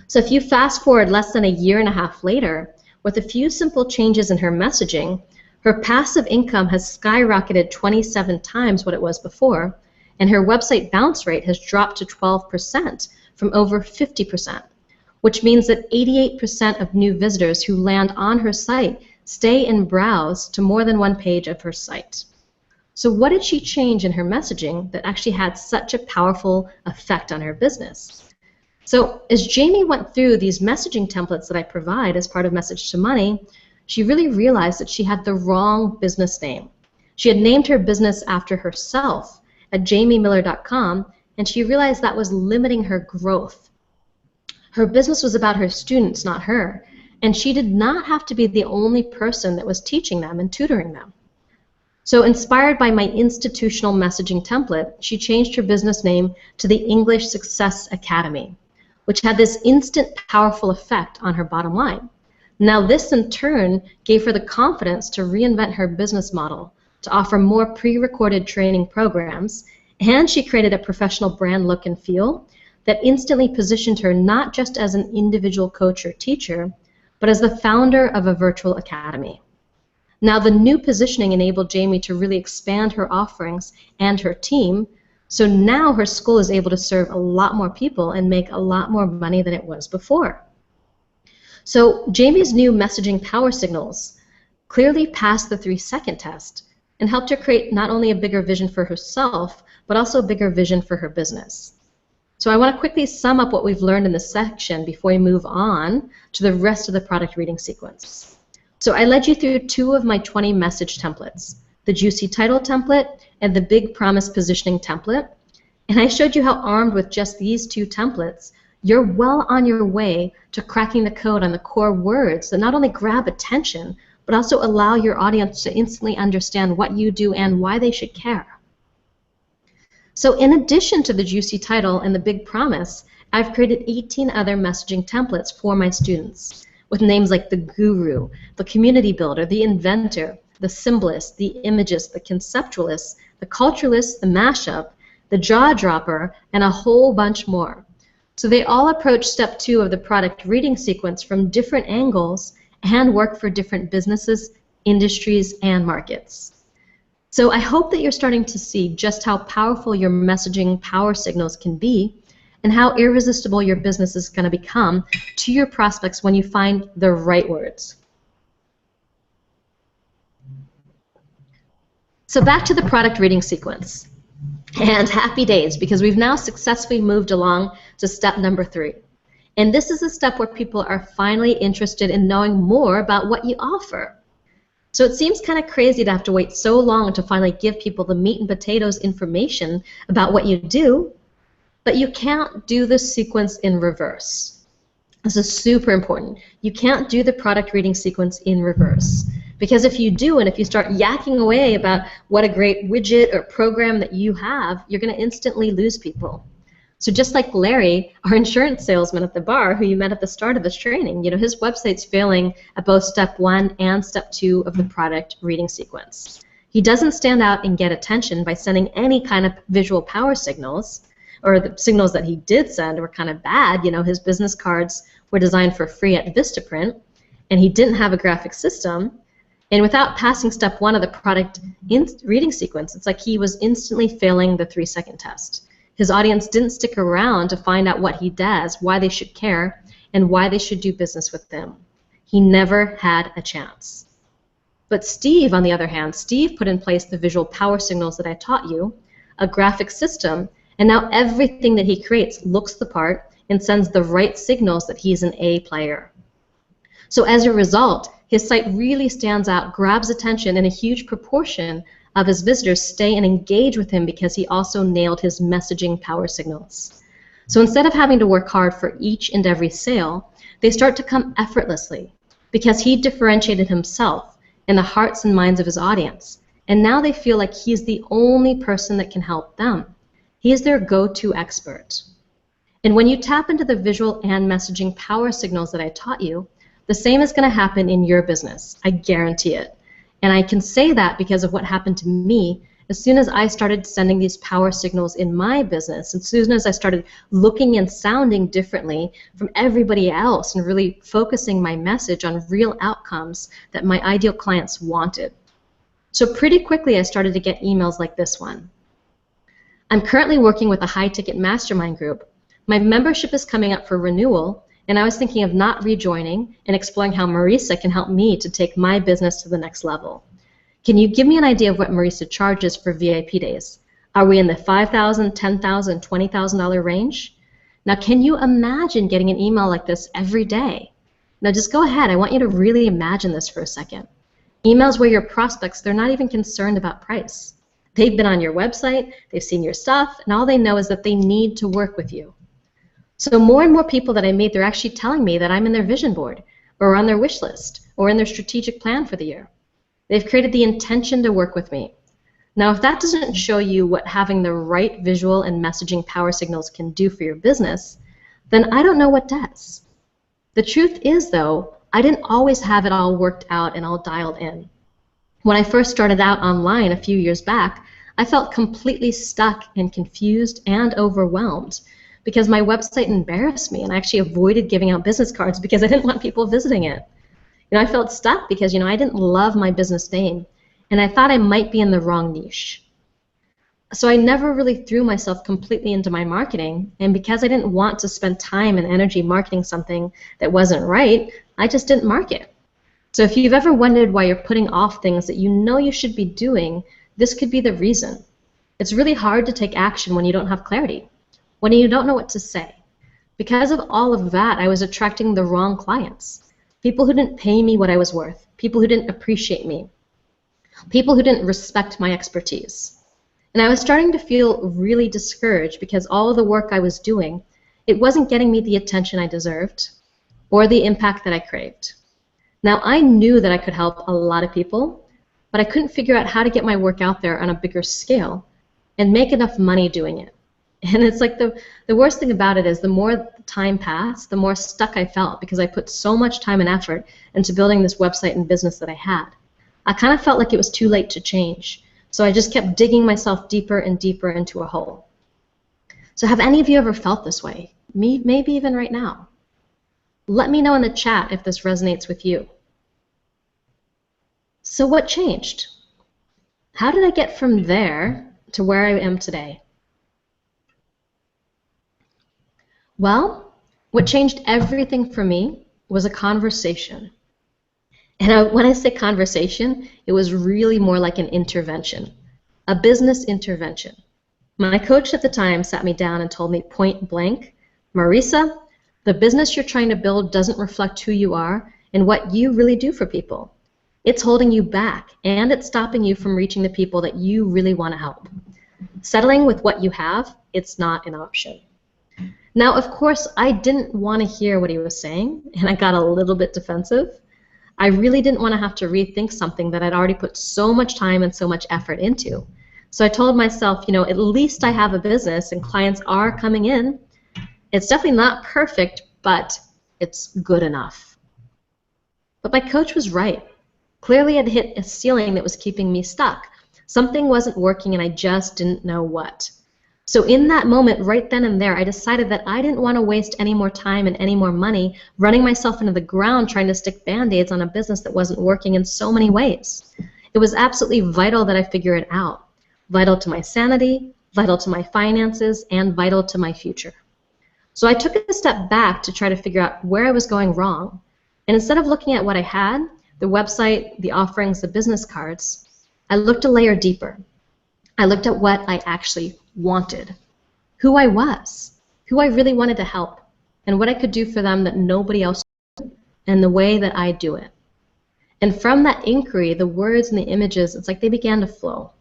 So if you fast forward less than a year and a half later, with a few simple changes in her messaging, her passive income has skyrocketed 27 times what it was before, and her website bounce rate has dropped to 12% from over 50%, which means that 88% of new visitors who land on her site stay and browse to more than one page of her site. So what did she change in her messaging that actually had such a powerful effect on her business? So as Jamie went through these messaging templates that I provide as part of Message to Money, she really realized that she had the wrong business name. She had named her business after herself at jamiemiller.com, and she realized that was limiting her growth. Her business was about her students, not her, and she did not have to be the only person that was teaching them and tutoring them. So inspired by my institutional messaging template, she changed her business name to the English Success Academy, which had this instant powerful effect on her bottom line. Now this in turn gave her the confidence to reinvent her business model, to offer more pre-recorded training programs, and she created a professional brand look and feel that instantly positioned her not just as an individual coach or teacher, but as the founder of a virtual academy. Now the new positioning enabled Jamie to really expand her offerings and her team, so now her school is able to serve a lot more people and make a lot more money than it was before. So Jamie's new messaging power signals clearly passed the 3-second test and helped her create not only a bigger vision for herself, but also a bigger vision for her business. So I want to quickly sum up what we've learned in this section before we move on to the rest of the product reading sequence. So I led you through 2 of my 20 message templates, the Juicy Title template and the Big Promise Positioning template, and I showed you how armed with just these 2 templates, you're well on your way to cracking the code on the core words that not only grab attention, but also allow your audience to instantly understand what you do and why they should care. So in addition to the Juicy Title and the Big Promise, I've created 18 other messaging templates for my students with names like the Guru, the Community Builder, the Inventor, the Symbolist, the Imagist, the Conceptualist, the Culturalist, the Mashup, the Jaw Dropper, and a whole bunch more. So they all approach step 2 of the product reading sequence from different angles and work for different businesses, industries, and markets. So I hope that you're starting to see just how powerful your messaging power signals can be and how irresistible your business is going to become to your prospects when you find the right words. So back to the product reading sequence. And happy days, because we've now successfully moved along to step number 3. And this is a step where people are finally interested in knowing more about what you offer. So it seems kind of crazy to have to wait so long to finally give people the meat and potatoes information about what you do, but you can't do this sequence in reverse. This is super important. You can't do the product reading sequence in reverse. Because if you do, and if you start yakking away about what a great widget or program that you have, you're going to instantly lose people. So just like Larry, our insurance salesman at the bar, who you met at the start of this training, you know, his website's failing at both step 1 and step 2 of the product reading sequence. He doesn't stand out and get attention by sending any kind of visual power signals, or the signals that he did send were kind of bad. You know, his business cards were designed for free at Vistaprint, and he didn't have a graphic system. And without passing step 1 of the product reading sequence, it's like he was instantly failing the 3-second test. His audience didn't stick around to find out what he does, why they should care, and why they should do business with him. He never had a chance. But Steve, on the other hand, Steve put in place the visual power signals that I taught you, a graphic system, and now everything that he creates looks the part and sends the right signals that he's an A player. So as a result, his site really stands out, grabs attention, and a huge proportion of his visitors stay and engage with him because he also nailed his messaging power signals. So instead of having to work hard for each and every sale, they start to come effortlessly because he differentiated himself in the hearts and minds of his audience. And now they feel like he's the only person that can help them. He is their go-to expert. And when you tap into the visual and messaging power signals that I taught you, the same is going to happen in your business. I guarantee it. And I can say that because of what happened to me as soon as I started sending these power signals in my business, as soon as I started looking and sounding differently from everybody else and really focusing my message on real outcomes that my ideal clients wanted. So pretty quickly I started to get emails like this one. I'm currently working with a high-ticket mastermind group. My membership is coming up for renewal, and I was thinking of not rejoining and exploring how Marisa can help me to take my business to the next level. Can you give me an idea of what Marisa charges for VIP days? Are we in the $5,000, $10,000, $20,000 range? Now, can you imagine getting an email like this every day? Now, just go ahead. I want you to really imagine this for a second. Emails where your prospects, they're not even concerned about price. They've been on your website, they've seen your stuff, and all they know is that they need to work with you. So more and more people that I meet, they're actually telling me that I'm in their vision board, or on their wish list, or in their strategic plan for the year. They've created the intention to work with me. Now, if that doesn't show you what having the right visual and messaging power signals can do for your business, then I don't know what does. The truth is, though, I didn't always have it all worked out and all dialed in. When I first started out online a few years back, I felt completely stuck and confused and overwhelmed because my website embarrassed me, and I actually avoided giving out business cards because I didn't want people visiting it. I felt stuck because I didn't love my business name, and I thought I might be in the wrong niche. So I never really threw myself completely into my marketing, and because I didn't want to spend time and energy marketing something that wasn't right, I just didn't market. So if you've ever wondered why you're putting off things that you know you should be doing, this could be the reason. It's really hard to take action when you don't have clarity, when you don't know what to say. Because of all of that, I was attracting the wrong clients. People who didn't pay me what I was worth, people who didn't appreciate me, people who didn't respect my expertise. And I was starting to feel really discouraged because all of the work I was doing, it wasn't getting me the attention I deserved or the impact that I craved. Now, I knew that I could help a lot of people, but I couldn't figure out how to get my work out there on a bigger scale and make enough money doing it. And it's like the worst thing about it is the more time passed, the more stuck I felt because I put so much time and effort into building this website and business that I had. I kind of felt like it was too late to change. So I just kept digging myself deeper and deeper into a hole. So have any of you ever felt this way? Maybe even right now. Let me know in the chat if this resonates with you. So what changed? How did I get from there to where I am today? Well, what changed everything for me was a conversation. And when I say conversation, it was really more like an intervention, a business intervention. My coach at the time sat me down and told me point blank, Marisa, the business you're trying to build doesn't reflect who you are and what you really do for people. It's holding you back, and it's stopping you from reaching the people that you really want to help. Settling with what you have, it's not an option. Now, of course, I didn't want to hear what he was saying, and I got a little bit defensive. I really didn't want to have to rethink something that I'd already put so much time and so much effort into. So I told myself, at least I have a business and clients are coming in. It's definitely not perfect, but it's good enough. But my coach was right. Clearly I'd hit a ceiling that was keeping me stuck. Something wasn't working and I just didn't know what. So in that moment, right then and there, I decided that I didn't want to waste any more time and any more money running myself into the ground trying to stick Band-Aids on a business that wasn't working in so many ways. It was absolutely vital that I figure it out. Vital to my sanity, vital to my finances, and vital to my future. So I took a step back to try to figure out where I was going wrong. And instead of looking at what I had, the website, the offerings, the business cards, I looked a layer deeper. I looked at what I actually wanted, who I was, who I really wanted to help, and what I could do for them that nobody else could, and the way that I do it. And from that inquiry, the words and the images, it's like they began to flow.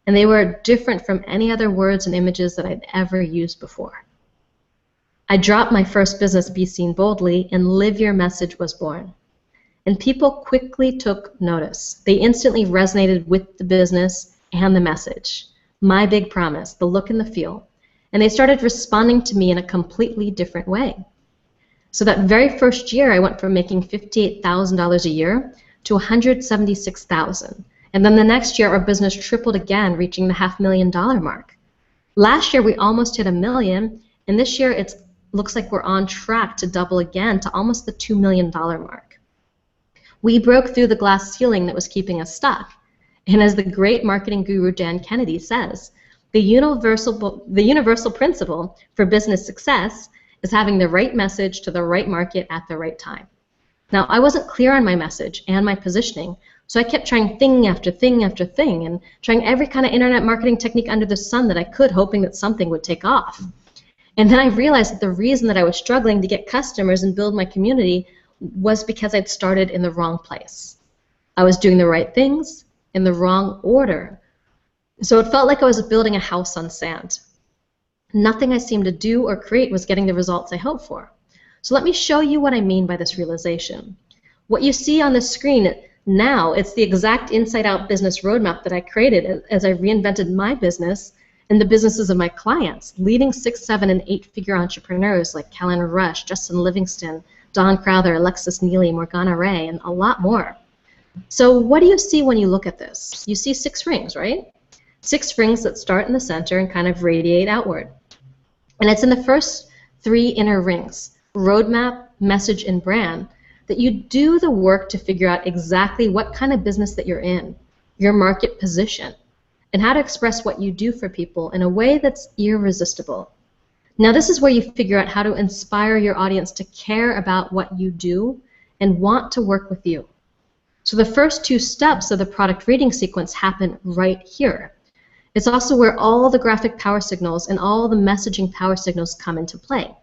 And they were different from any other words and images that I'd ever used before. I dropped my first business, Be Seen Boldly, and Live Your Message was born. And people quickly took notice. They instantly resonated with the business and the message. My big promise, the look and the feel. And they started responding to me in a completely different way. So that very first year, I went from making $58,000 a year to $176,000. And then the next year, our business tripled again, reaching the $500,000 mark. Last year, we almost hit $1 million, and this year, it looks like we're on track to double again to almost the $2 million mark. We broke through the glass ceiling that was keeping us stuck. And as the great marketing guru Dan Kennedy says, the universal principle for business success is having the right message to the right market at the right time. Now, I wasn't clear on my message and my positioning, so I kept trying thing after thing after thing and trying every kind of internet marketing technique under the sun that I could, hoping that something would take off. And then I realized that the reason that I was struggling to get customers and build my community was because I'd started in the wrong place. I was doing the right things in the wrong order. So it felt like I was building a house on sand. Nothing I seemed to do or create was getting the results I hoped for. So let me show you what I mean by this realization. What you see on the screen now, it's the exact inside-out business roadmap that I created as I reinvented my business and the businesses of my clients, leading 6, 7, and 8-figure entrepreneurs like Callan Rush, Justin Livingston, Don Crowther, Alexis Neely, Morgana Ray, and a lot more. So what do you see when you look at this? You see 6 rings, right? 6 rings that start in the center and kind of radiate outward. And it's in the first 3 inner rings, roadmap, message, and brand, that you do the work to figure out exactly what kind of business that you're in, your market position, and how to express what you do for people in a way that's irresistible. Now, this is where you figure out how to inspire your audience to care about what you do and want to work with you. So the first 2 steps of the product reading sequence happen right here. It's also where all the graphic power signals and all the messaging power signals come into play.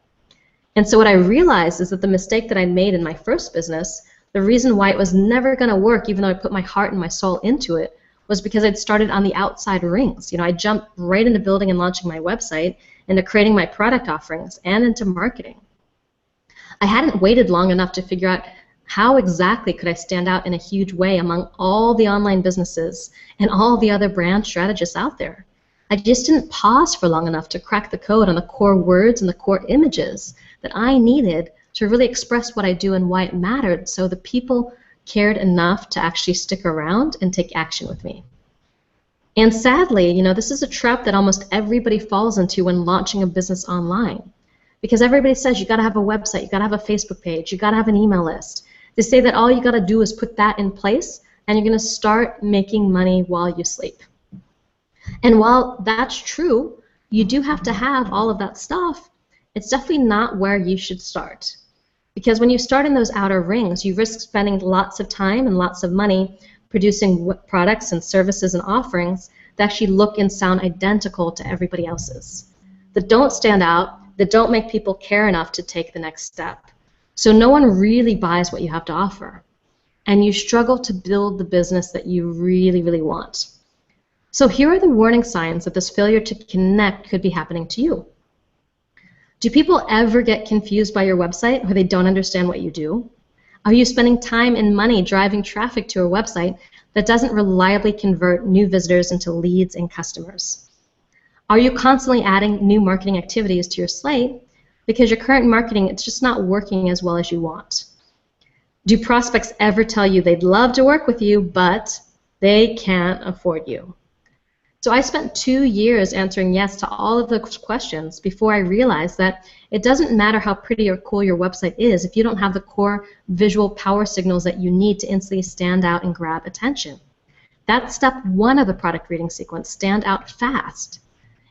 And so what I realized is that the mistake that I made in my first business, the reason why it was never going to work, even though I put my heart and my soul into it, was because I'd started on the outside rings. You know, I jumped right into building and launching my website, into creating my product offerings, and into marketing. I hadn't waited long enough to figure out how exactly could I stand out in a huge way among all the online businesses and all the other brand strategists out there. I just didn't pause for long enough to crack the code on the core words and the core images that I needed to really express what I do and why it mattered, so the people cared enough to actually stick around and take action with me. And sadly, you know, this is a trap that almost everybody falls into when launching a business online. Because everybody says you got to have a website, you got to have a Facebook page, you got to have an email list. They say that all you got to do is put that in place and you're going to start making money while you sleep. And while that's true, you do have to have all of that stuff. It's definitely not where you should start. Because when you start in those outer rings, you risk spending lots of time and lots of money producing products and services and offerings that actually look and sound identical to everybody else's, that don't stand out, that don't make people care enough to take the next step. So no one really buys what you have to offer. And you struggle to build the business that you really, really want. So here are the warning signs that this failure to connect could be happening to you. Do people ever get confused by your website, or they don't understand what you do? Are you spending time and money driving traffic to a website that doesn't reliably convert new visitors into leads and customers? Are you constantly adding new marketing activities to your slate because your current marketing, it's just not working as well as you want? Do prospects ever tell you they'd love to work with you, but they can't afford you? So I spent 2 years answering yes to all of those questions before I realized that it doesn't matter how pretty or cool your website is if you don't have the core visual power signals that you need to instantly stand out and grab attention. That's step 1 of the product reading sequence, stand out fast.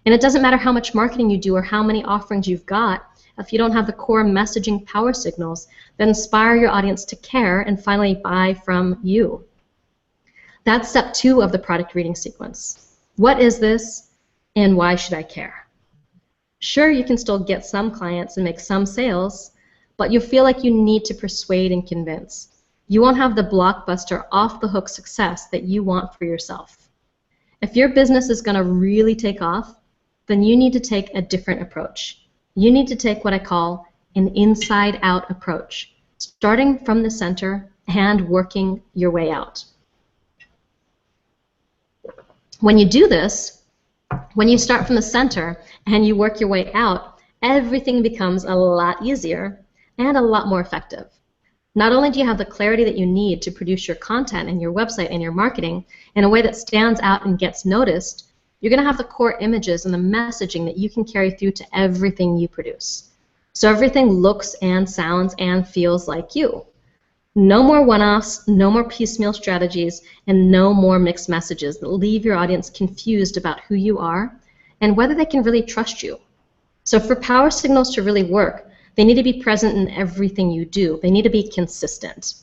And it doesn't matter how much marketing you do or how many offerings you've got, if you don't have the core messaging power signals that inspire your audience to care and finally buy from you. That's step 2 of the product reading sequence. What is this, and why should I care? Sure, you can still get some clients and make some sales, but you feel like you need to persuade and convince. You won't have the blockbuster off-the-hook success that you want for yourself. If your business is going to really take off, then you need to take a different approach. You need to take what I call an inside-out approach, starting from the center and working your way out. When you do this, when you start from the center and you work your way out, everything becomes a lot easier and a lot more effective. Not only do you have the clarity that you need to produce your content and your website and your marketing in a way that stands out and gets noticed, you're going to have the core images and the messaging that you can carry through to everything you produce. So everything looks and sounds and feels like you. No more one-offs, no more piecemeal strategies, and no more mixed messages that leave your audience confused about who you are and whether they can really trust you. So for power signals to really work, they need to be present in everything you do. They need to be consistent.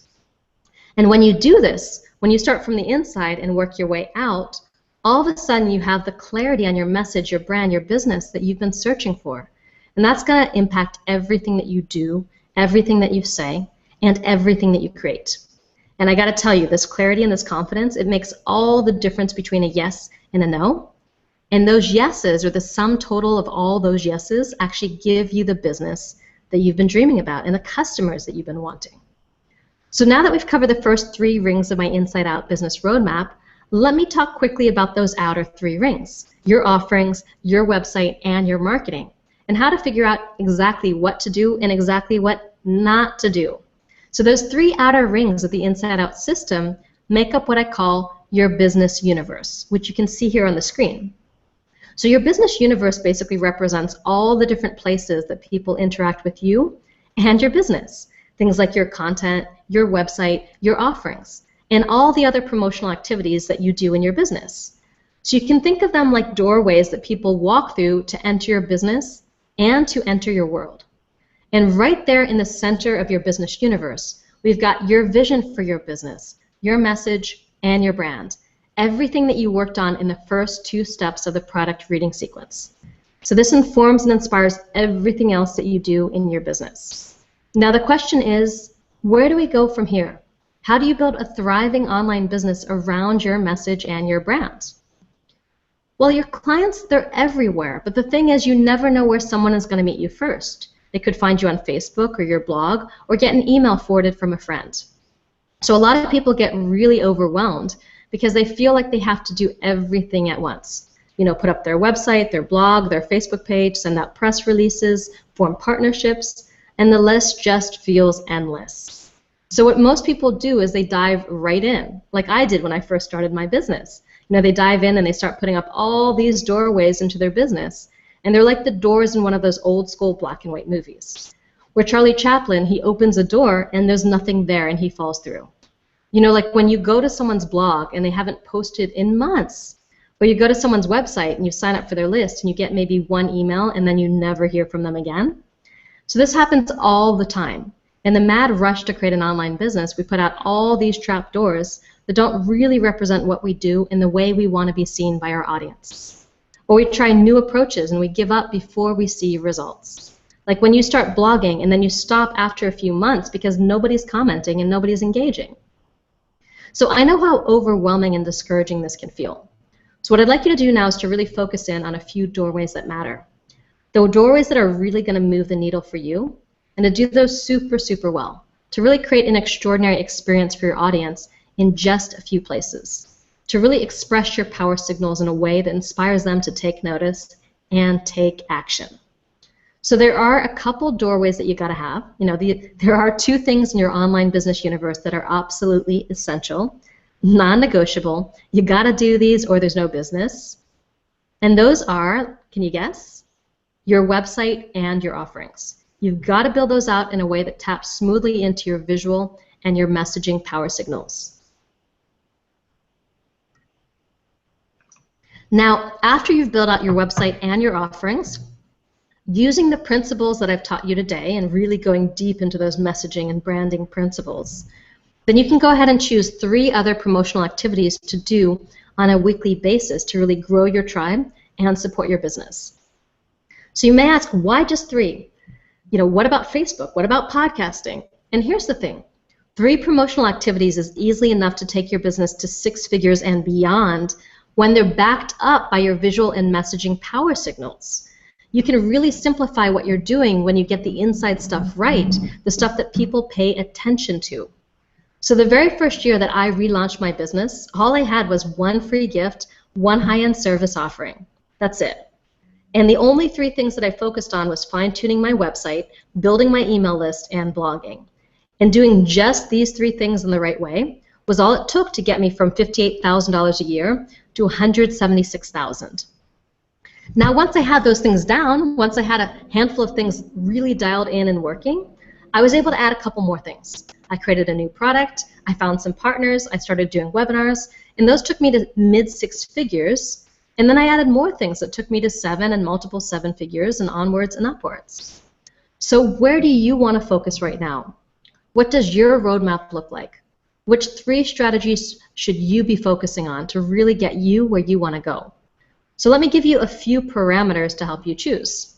And when you do this, when you start from the inside and work your way out, all of a sudden you have the clarity on your message, your brand, your business that you've been searching for. And that's going to impact everything that you do, everything that you say, and everything that you create. And I got to tell you, this clarity and this confidence, it makes all the difference between a yes and a no. And those yeses, or the sum total of all those yeses, actually give you the business that you've been dreaming about and the customers that you've been wanting. So now that we've covered the first 3 rings of my Inside Out business roadmap, let me talk quickly about those outer 3 rings, your offerings, your website, and your marketing, and how to figure out exactly what to do and exactly what not to do. So those 3 outer rings of the Inside Out system make up what I call your business universe, which you can see here on the screen. So your business universe basically represents all the different places that people interact with you and your business. Things like your content, your website, your offerings, and all the other promotional activities that you do in your business. So you can think of them like doorways that people walk through to enter your business and to enter your world. And right there in the center of your business universe, we've got your vision for your business, your message, and your brand. Everything that you worked on in the first 2 steps of the product reading sequence. So this informs and inspires everything else that you do in your business. Now the question is, where do we go from here? How do you build a thriving online business around your message and your brand? Well, your clients, they're everywhere, but the thing is you never know where someone is going to meet you first. They could find you on Facebook or your blog or get an email forwarded from a friend. So a lot of people get really overwhelmed because they feel like they have to do everything at once. You know, put up their website, their blog, their Facebook page, send out press releases, form partnerships, and the list just feels endless. So what most people do is they dive right in, like I did when I first started my business. You know, they dive in and they start putting up all these doorways into their business, and they're like the doors in one of those old school black and white movies, where Charlie Chaplin, he opens a door and there's nothing there and he falls through. You know, like when you go to someone's blog and they haven't posted in months, or you go to someone's website and you sign up for their list and you get maybe 1 email and then you never hear from them again. So this happens all the time. In the mad rush to create an online business, we put out all these trap doors that don't really represent what we do in the way we want to be seen by our audience. Or we try new approaches and we give up before we see results. Like when you start blogging and then you stop after a few months because nobody's commenting and nobody's engaging. So I know how overwhelming and discouraging this can feel. So what I'd like you to do now is to really focus in on a few doorways that matter. The doorways that are really going to move the needle for you, and to do those super, super well, to really create an extraordinary experience for your audience in just a few places, to really express your power signals in a way that inspires them to take notice and take action. So there are a couple doorways that you got to have. You know, there are 2 things in your online business universe that are absolutely essential, non-negotiable. You got to do these or there's no business. And those are, can you guess? Your website and your offerings. You've got to build those out in a way that taps smoothly into your visual and your messaging power signals. Now, after you've built out your website and your offerings, using the principles that I've taught you today and really going deep into those messaging and branding principles, then you can go ahead and choose 3 other promotional activities to do on a weekly basis to really grow your tribe and support your business. So you may ask, why just 3? What about Facebook? What about podcasting? And here's the thing. 3 promotional activities is easily enough to take your business to 6 figures and beyond when they're backed up by your visual and messaging power signals. You can really simplify what you're doing when you get the inside stuff right, the stuff that people pay attention to. So the very first year that I relaunched my business, all I had was 1 free gift, 1 high-end service offering. That's it. And the only 3 things that I focused on was fine-tuning my website, building my email list, and blogging. And doing just these 3 things in the right way was all it took to get me from $58,000 a year to $176,000. Now, once I had those things down, once I had a handful of things really dialed in and working, I was able to add a couple more things. I created a new product, I found some partners, I started doing webinars, and those took me to mid-6 figures, and then I added more things that took me to 7 and multiple 7 figures and onwards and upwards. So where do you want to focus right now? What does your roadmap look like? Which 3 strategies should you be focusing on to really get you where you want to go? So let me give you a few parameters to help you choose.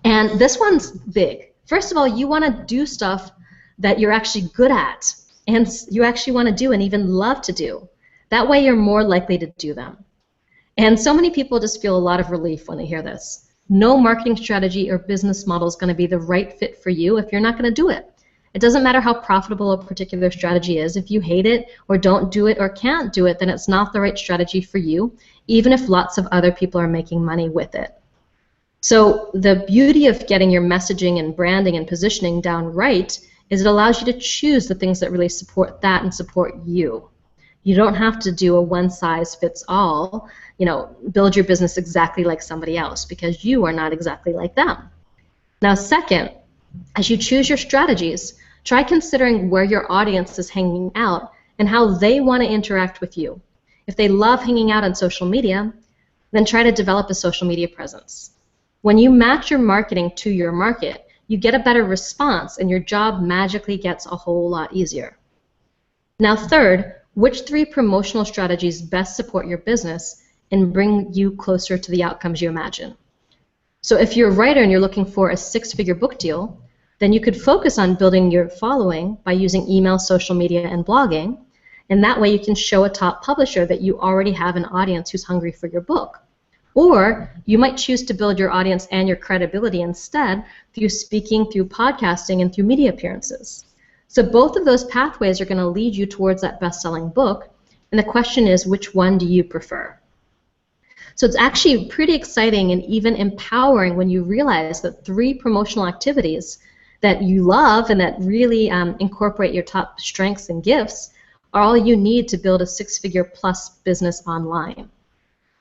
And this one's big. First of all, you want to do stuff that you're actually good at and you actually want to do and even love to do. That way you're more likely to do them. And so many people just feel a lot of relief when they hear this. No marketing strategy or business model is going to be the right fit for you if you're not going to do it. It doesn't matter how profitable a particular strategy is. If you hate it or don't do it or can't do it, then it's not the right strategy for you, even if lots of other people are making money with it. So the beauty of getting your messaging and branding and positioning down right is it allows you to choose the things that really support that and support you. You don't have to do a one-size-fits-all, build your business exactly like somebody else because you are not exactly like them. Now, second, as you choose your strategies, try considering where your audience is hanging out and how they want to interact with you. If they love hanging out on social media, then try to develop a social media presence. When you match your marketing to your market, you get a better response and your job magically gets a whole lot easier. Now, third, which 3 promotional strategies best support your business and bring you closer to the outcomes you imagine? So if you're a writer and you're looking for a 6-figure book deal, then you could focus on building your following by using email, social media, and blogging. And that way you can show a top publisher that you already have an audience who's hungry for your book. Or you might choose to build your audience and your credibility instead through speaking, through podcasting, and through media appearances. So both of those pathways are going to lead you towards that best-selling book. And the question is, which one do you prefer? So it's actually pretty exciting and even empowering when you realize that 3 promotional activities that you love and that really incorporate your top strengths and gifts are all you need to build a 6-figure plus business online.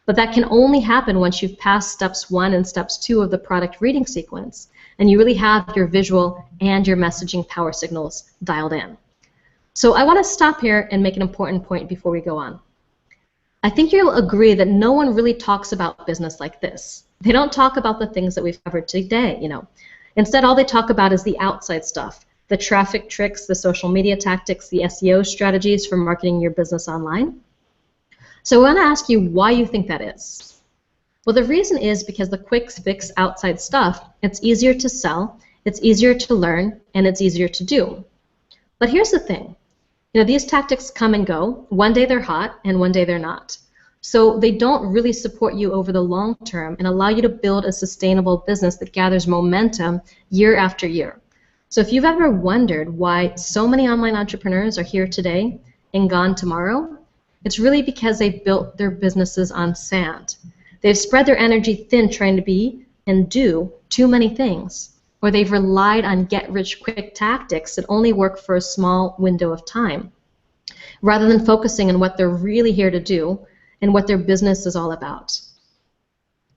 But that can only happen once you've passed steps 1 and steps 2 of the product reading sequence and you really have your visual and your messaging power signals dialed in. So I want to stop here and make an important point before we go on. I think you'll agree that no one really talks about business like this. They don't talk about the things that we've covered today, Instead, all they talk about is the outside stuff, the traffic tricks, the social media tactics, the SEO strategies for marketing your business online. So I want to ask you why you think that is. Well, the reason is because the quick fix outside stuff, it's easier to sell, it's easier to learn, and it's easier to do. But here's the thing. These tactics come and go. One day they're hot, and one day they're not. So they don't really support you over the long term and allow you to build a sustainable business that gathers momentum year after year. So if you've ever wondered why so many online entrepreneurs are here today and gone tomorrow, it's really because they've built their businesses on sand. They've spread their energy thin trying to be and do too many things, or they've relied on get-rich-quick tactics that only work for a small window of time, rather than focusing on what they're really here to do and what their business is all about.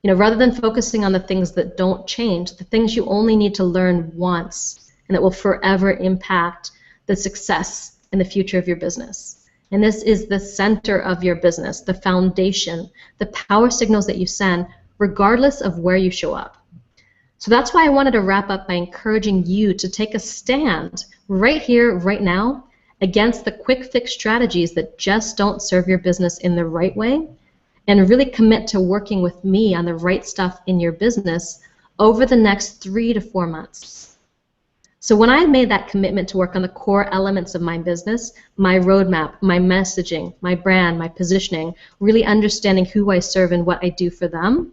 Rather than focusing on the things that don't change, the things you only need to learn once and that will forever impact the success and the future of your business. And this is the center of your business, the foundation, the power signals that you send, regardless of where you show up. So that's why I wanted to wrap up by encouraging you to take a stand right here, right now, against the quick fix strategies that just don't serve your business in the right way, and really commit to working with me on the right stuff in your business over the next 3 to 4 months. So when I made that commitment to work on the core elements of my business, my roadmap, my messaging, my brand, my positioning, really understanding who I serve and what I do for them,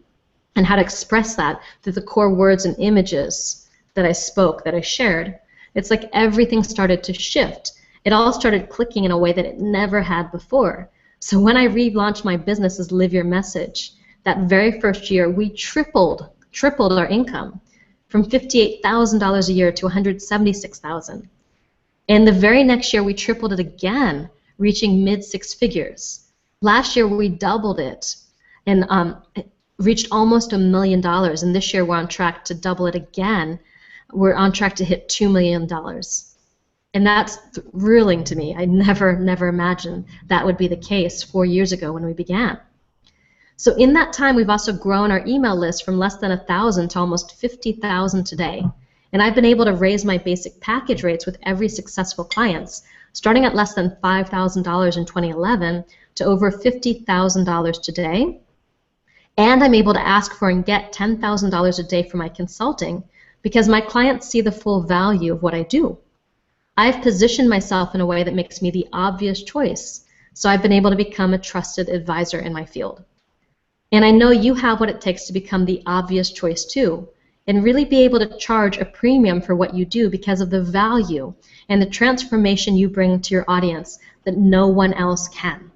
and how to express that through the core words and images that I spoke, that I shared, it's like everything started to shift. It all started clicking in a way that it never had before. So when I relaunched my business as Live Your Message, that very first year we tripled our income from $58,000 a year to $176,000. And the very next year we tripled it again, reaching mid-six figures. Last year we doubled it and reached almost $1 million. And this year we're on track to double it again. We're on track to hit $2 million. And that's thrilling to me. I never imagined that would be the case 4 years ago when we began. So in that time, we've also grown our email list from less than 1,000 to almost 50,000 today. And I've been able to raise my basic package rates with every successful client, starting at less than $5,000 in 2011 to over $50,000 today. And I'm able to ask for and get $10,000 a day for my consulting because my clients see the full value of what I do. I've positioned myself in a way that makes me the obvious choice, so I've been able to become a trusted advisor in my field. And I know you have what it takes to become the obvious choice too, and really be able to charge a premium for what you do because of the value and the transformation you bring to your audience that no one else can.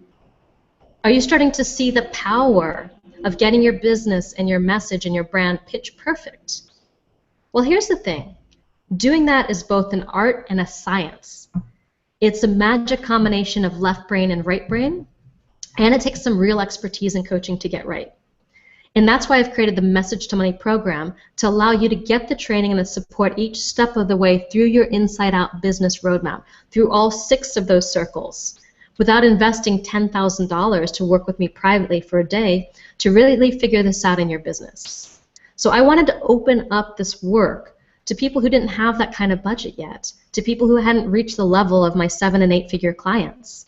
Are you starting to see the power of getting your business and your message and your brand pitch perfect? Well, here's the thing. Doing that is both an art and a science. It's a magic combination of left brain and right brain, and it takes some real expertise and coaching to get right. And that's why I've created the Message to Money program to allow you to get the training and the support each step of the way through your inside-out business roadmap, through all 6 of those circles, without investing $10,000 to work with me privately for a day to really figure this out in your business. So I wanted to open up this work to people who didn't have that kind of budget yet, to people who hadn't reached the level of my 7- and 8-figure clients.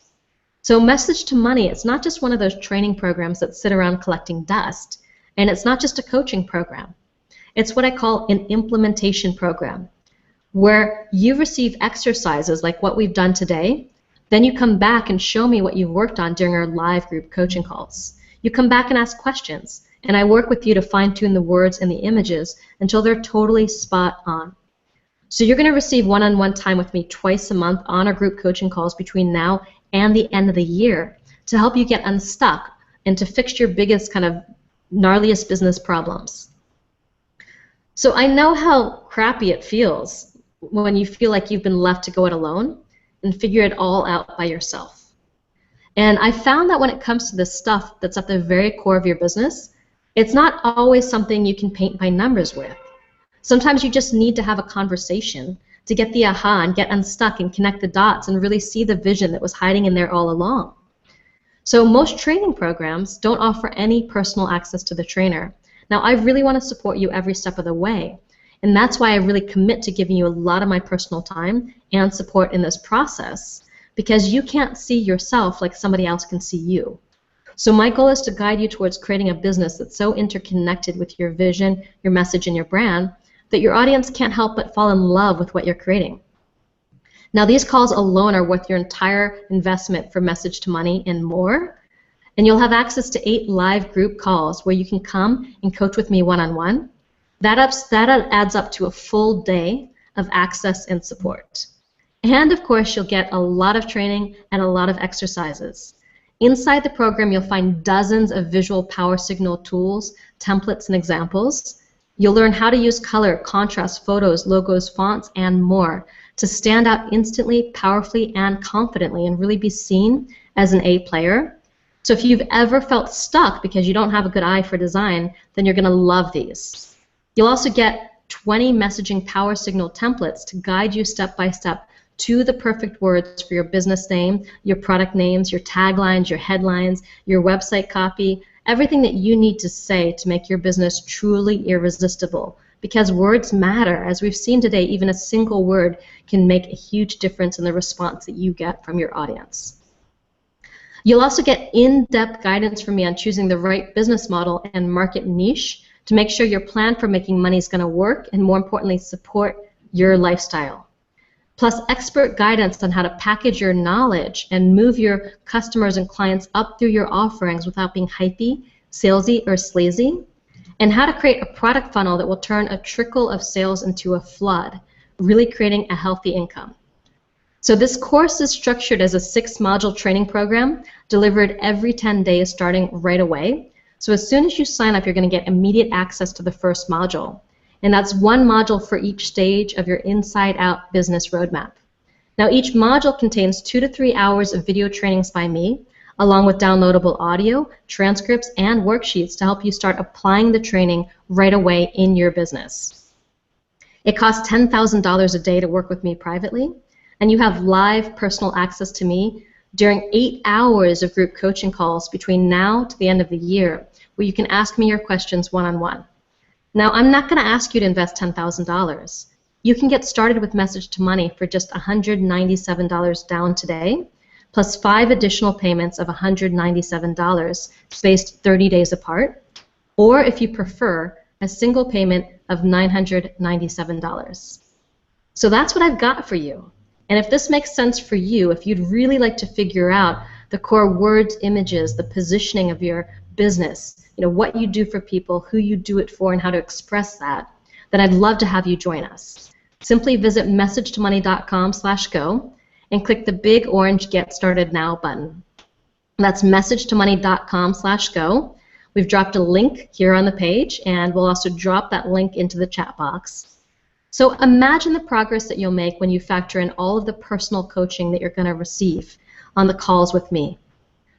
So Message to Money, it's not just one of those training programs that sit around collecting dust, and it's not just a coaching program. It's what I call an implementation program, where you receive exercises like what we've done today, then you come back and show me what you've worked on during our live group coaching calls. You come back and ask questions, and I work with you to fine-tune the words and the images until they're totally spot on. So you're going to receive one-on-one time with me twice a month on our group coaching calls between now and the end of the year to help you get unstuck and to fix your biggest kind of gnarliest business problems. So I know how crappy it feels when you feel like you've been left to go it alone and figure it all out by yourself. And I found that when it comes to the stuff that's at the very core of your business, it's not always something you can paint by numbers with. Sometimes you just need to have a conversation to get the aha and get unstuck and connect the dots and really see the vision that was hiding in there all along. So most training programs don't offer any personal access to the trainer. Now, I really want to support you every step of the way, and that's why I really commit to giving you a lot of my personal time and support in this process, because you can't see yourself like somebody else can see you. So my goal is to guide you towards creating a business that's so interconnected with your vision, your message, and your brand that your audience can't help but fall in love with what you're creating. Now, these calls alone are worth your entire investment for Message to Money and more, and you'll have access to 8 live group calls where you can come and coach with me one-on-one. That adds up to a full day of access and support. And, of course, you'll get a lot of training and a lot of exercises. Inside the program, you'll find dozens of visual power signal tools, templates, and examples. You'll learn how to use color, contrast, photos, logos, fonts, and more to stand out instantly, powerfully, and confidently and really be seen as an A player. So if you've ever felt stuck because you don't have a good eye for design, then you're going to love these. You'll also get 20 messaging power signal templates to guide you step by step to the perfect words for your business name, your product names, your taglines, your headlines, your website copy, everything that you need to say to make your business truly irresistible because words matter. As we've seen today, even a single word can make a huge difference in the response that you get from your audience. You'll also get in-depth guidance from me on choosing the right business model and market niche to make sure your plan for making money is going to work and, more importantly, support your lifestyle. Plus expert guidance on how to package your knowledge and move your customers and clients up through your offerings without being hypey, salesy, or sleazy, and how to create a product funnel that will turn a trickle of sales into a flood, really creating a healthy income. So this course is structured as a 6-module training program delivered every 10 days starting right away. So as soon as you sign up, you're going to get immediate access to the first module. And that's 1 module for each stage of your inside-out business roadmap. Now each module contains 2 to 3 hours of video trainings by me, along with downloadable audio, transcripts, and worksheets to help you start applying the training right away in your business. It costs $10,000 a day to work with me privately, and you have live personal access to me during 8 hours of group coaching calls between now to the end of the year, where you can ask me your questions one-on-one. Now, I'm not going to ask you to invest $10,000. You can get started with Message to Money for just $197 down today, plus 5 additional payments of $197 spaced 30 days apart, or if you prefer, a single payment of $997. So that's what I've got for you. And if this makes sense for you, if you'd really like to figure out the core words, images, the positioning of your business, what you do for people, who you do it for, and how to express that, then I'd love to have you join us. Simply visit messagetomoney.com/go and click the big orange Get Started Now button. That's messagetomoney.com/go. We've dropped a link here on the page, and we'll also drop that link into the chat box. So imagine the progress that you'll make when you factor in all of the personal coaching that you're going to receive on the calls with me.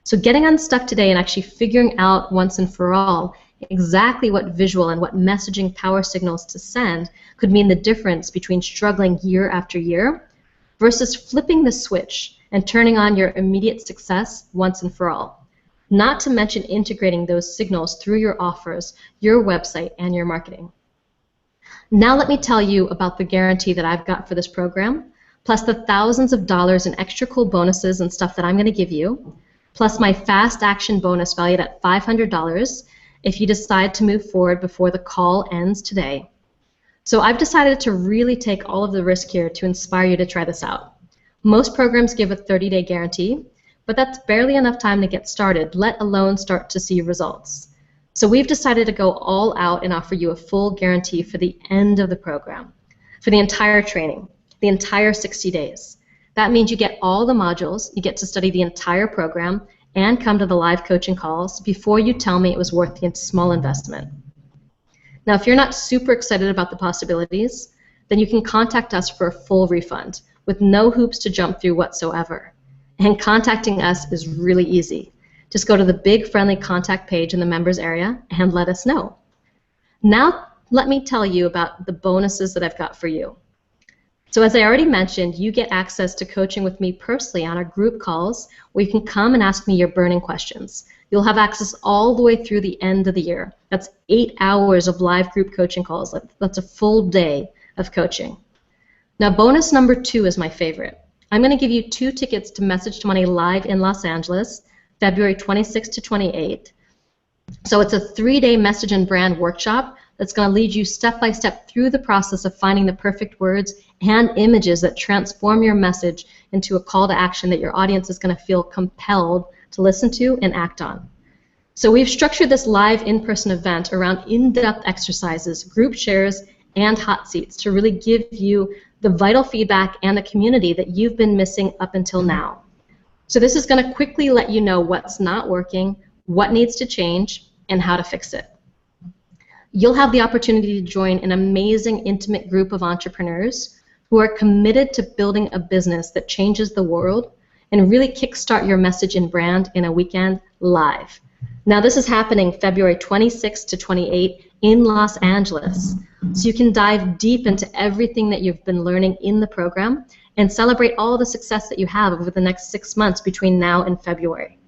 So getting unstuck today and actually figuring out once and for all exactly what visual and what messaging power signals to send could mean the difference between struggling year after year versus flipping the switch and turning on your immediate success once and for all. Not to mention integrating those signals through your offers, your website, and your marketing. Now let me tell you about the guarantee that I've got for this program, plus the thousands of dollars in extra cool bonuses and stuff that I'm going to give you, plus my fast action bonus valued at $500 if you decide to move forward before the call ends today. So I've decided to really take all of the risk here to inspire you to try this out. Most programs give a 30-day guarantee, but that's barely enough time to get started, let alone start to see results. So we've decided to go all out and offer you a full guarantee for the end of the program, for the entire training, the entire 60 days. That means you get all the modules, you get to study the entire program, and come to the live coaching calls before you tell me it was worth the small investment. Now, if you're not super excited about the possibilities, then you can contact us for a full refund with no hoops to jump through whatsoever. And contacting us is really easy. Just go to the big friendly contact page in the members area and let us know. Now let me tell you about the bonuses that I've got for you. So as I already mentioned, you get access to coaching with me personally on our group calls where you can come and ask me your burning questions. You'll have access all the way through the end of the year. That's 8 hours of live group coaching calls. That's a full day of coaching. Now bonus number 2 is my favorite. I'm going to give you 2 tickets to Message to Money live in Los Angeles, February 26 to 28. So it's a 3-day message and brand workshop that's going to lead you step by step through the process of finding the perfect words and images that transform your message into a call to action that your audience is going to feel compelled to listen to and act on. So we've structured this live in-person event around in-depth exercises, group shares, and hot seats to really give you the vital feedback and the community that you've been missing up until now. So this is going to quickly let you know what's not working, what needs to change, and how to fix it. You'll have the opportunity to join an amazing, intimate group of entrepreneurs who are committed to building a business that changes the world and really kickstart your message and brand in a weekend live. Now this is happening February 26 to 28 in Los Angeles. So you can dive deep into everything that you've been learning in the program and celebrate all the success that you have over the next 6 months between now and February.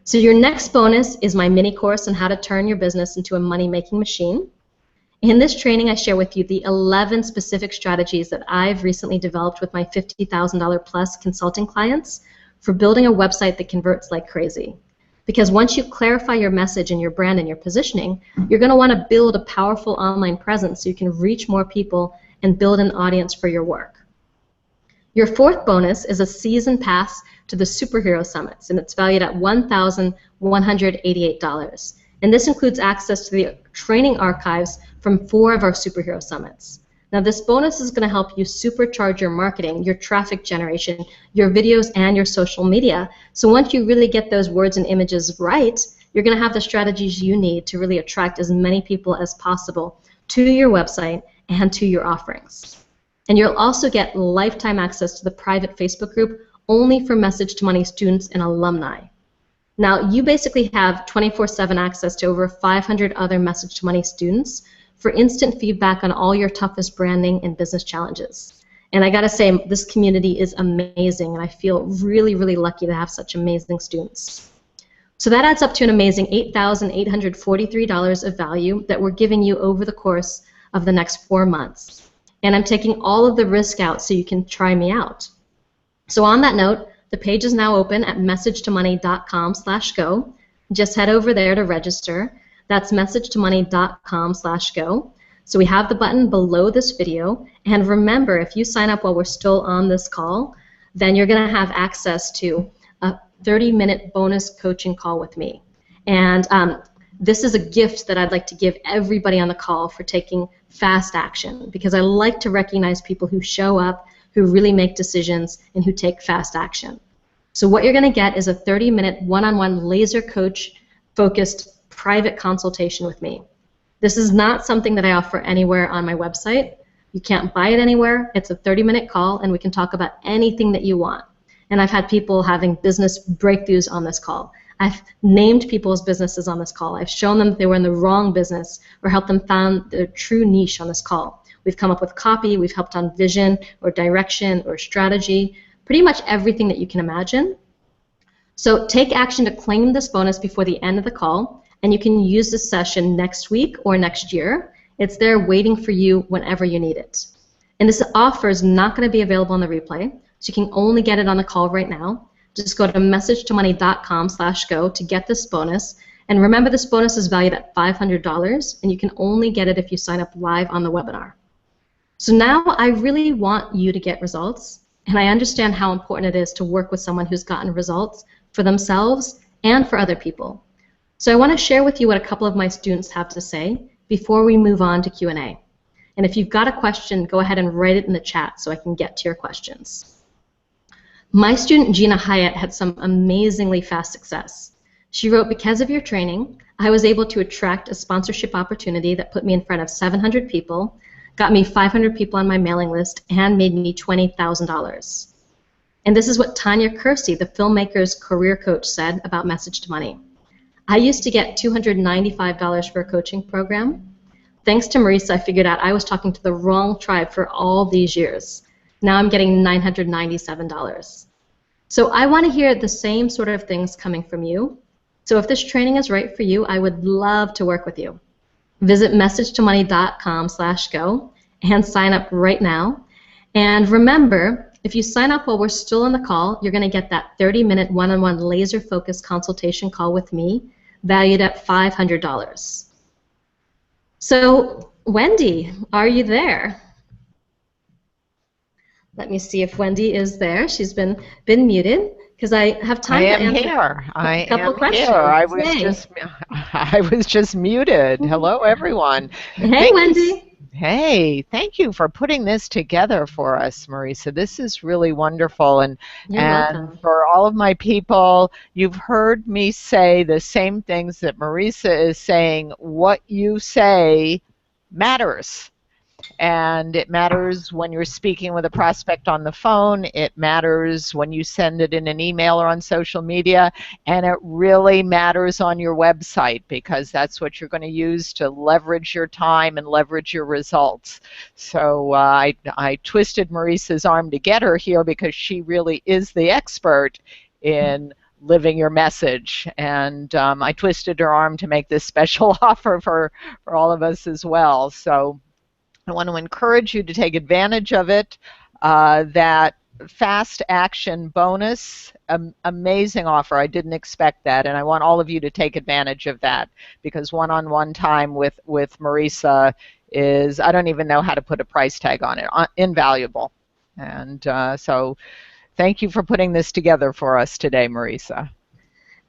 So your next bonus is my mini course on how to turn your business into a money-making machine. In this training, I share with you the 11 specific strategies that I've recently developed with my $50,000 plus consulting clients for building a website that converts like crazy. Because once you clarify your message and your brand and your positioning, you're going to want to build a powerful online presence so you can reach more people and build an audience for your work. Your fourth bonus is a season pass to the Superhero Summits, and it's valued at $1,188. And this includes access to the training archives from 4 of our Superhero Summits. Now, this bonus is going to help you supercharge your marketing, your traffic generation, your videos, and your social media. So once you really get those words and images right, you're going to have the strategies you need to really attract as many people as possible to your website and to your offerings. And you'll also get lifetime access to the private Facebook group only for Message to Money students and alumni. Now, you basically have 24/7 access to over 500 other Message to Money students for instant feedback on all your toughest branding and business challenges. And I gotta say, this community is amazing, and I feel really, really lucky to have such amazing students. So that adds up to an amazing $8,843 of value that we're giving you over the course of the next 4 months. And I'm taking all of the risk out so you can try me out. So on that note, the page is now open at messagetomoney.com/go. Just head over there to register. That's messagetomoney.com/go. So we have the button below this video. And remember, if you sign up while we're still on this call, then you're going to have access to a 30-minute bonus coaching call with me. And this is a gift that I'd like to give everybody on the call for taking fast action, because I like to recognize people who show up, who really make decisions, and who take fast action. So what you're going to get is a 30-minute one-on-one laser coach-focused private consultation with me. This is not something that I offer anywhere on my website. You can't buy it anywhere. It's a 30-minute call, and we can talk about anything that you want. And I've had people having business breakthroughs on this call. I've named people's businesses on this call. I've shown them that they were in the wrong business or helped them find their true niche on this call. We've come up with copy. We've helped on vision or direction or strategy, pretty much everything that you can imagine. So take action to claim this bonus before the end of the call, and you can use this session next week or next year. It's there waiting for you whenever you need it. And this offer is not going to be available on the replay, so you can only get it on the call right now. Just go to messagetomoney.com/go to get this bonus. And remember, this bonus is valued at $500, and you can only get it if you sign up live on the webinar. So now I really want you to get results, and I understand how important it is to work with someone who's gotten results for themselves and for other people. So I want to share with you what a couple of my students have to say before we move on to Q&A. And if you've got a question, go ahead and write it in the chat so I can get to your questions. My student Gina Hyatt had some amazingly fast success. She wrote, "Because of your training, I was able to attract a sponsorship opportunity that put me in front of 700 people, got me 500 people on my mailing list, and made me $20,000. And this is what Tanya Kersey, the filmmaker's career coach, said about Message to Money. "I used to get $295 for a coaching program. Thanks to Marisa, I figured out I was talking to the wrong tribe for all these years. Now I'm getting $997. So I want to hear the same sort of things coming from you. So if this training is right for you, I would love to work with you. Visit messagetomoney.com/go and sign up right now. And remember, if you sign up while we're still on the call, you're going to get that 30-minute one-on-one laser-focused consultation call with me, valued at $500. So, Wendy, are you there? Let me see if Wendy is there. She's been muted because I have time to answer a couple questions. I was just muted. Hello, everyone. Hey, Wendy. Hey, thank you for putting this together for us, Marisa. This is really wonderful. And for all of my people, you've heard me say the same things that Marisa is saying. What you say matters. And it matters when you're speaking with a prospect on the phone. It matters when you send it in an email or on social media. And it really matters on your website, because that's what you're going to use to leverage your time and leverage your results. So I twisted Marisa's arm to get her here because she really is the expert in living your message. And I twisted her arm to make this special offer for all of us as well. So I want to encourage you to take advantage of it. That fast action bonus, amazing offer. I didn't expect that, and I want all of you to take advantage of that, because one-on-one time with Marisa is, I don't even know how to put a price tag on it, invaluable. And so thank you for putting this together for us today, Marisa.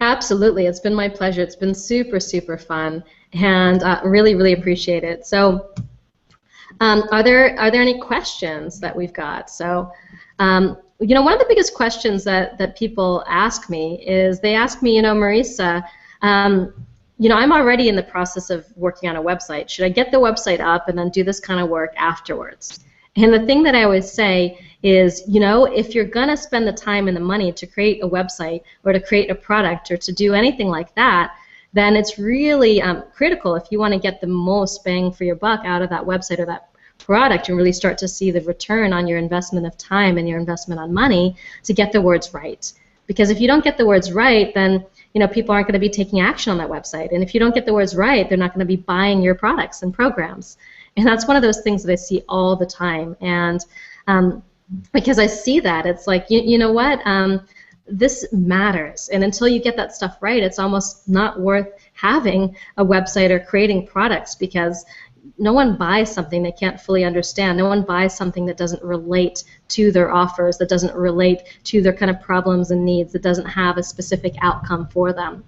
Absolutely. It's been my pleasure. It's been super, super fun, and really, really appreciate it. So are there any questions that we've got? So you know, one of the biggest questions that people ask me is, they ask me, you know, Marisa, you know, I'm already in the process of working on a website. Should I get the website up and then do this kind of work afterwards? And the thing that I always say is, you know, if you're going to spend the time and the money to create a website or to create a product or to do anything like that, then it's really critical, if you want to get the most bang for your buck out of that website or that product and really start to see the return on your investment of time and your investment on money, to get the words right. Because if you don't get the words right, then, you know, people aren't going to be taking action on that website. And if you don't get the words right, they're not going to be buying your products and programs. And that's one of those things that I see all the time. And because I see that, it's like, you know what, this matters. And until you get that stuff right, it's almost not worth having a website or creating products, because no one buys something they can't fully understand. No one buys something that doesn't relate to their offers, that doesn't relate to their kind of problems and needs, that doesn't have a specific outcome for them.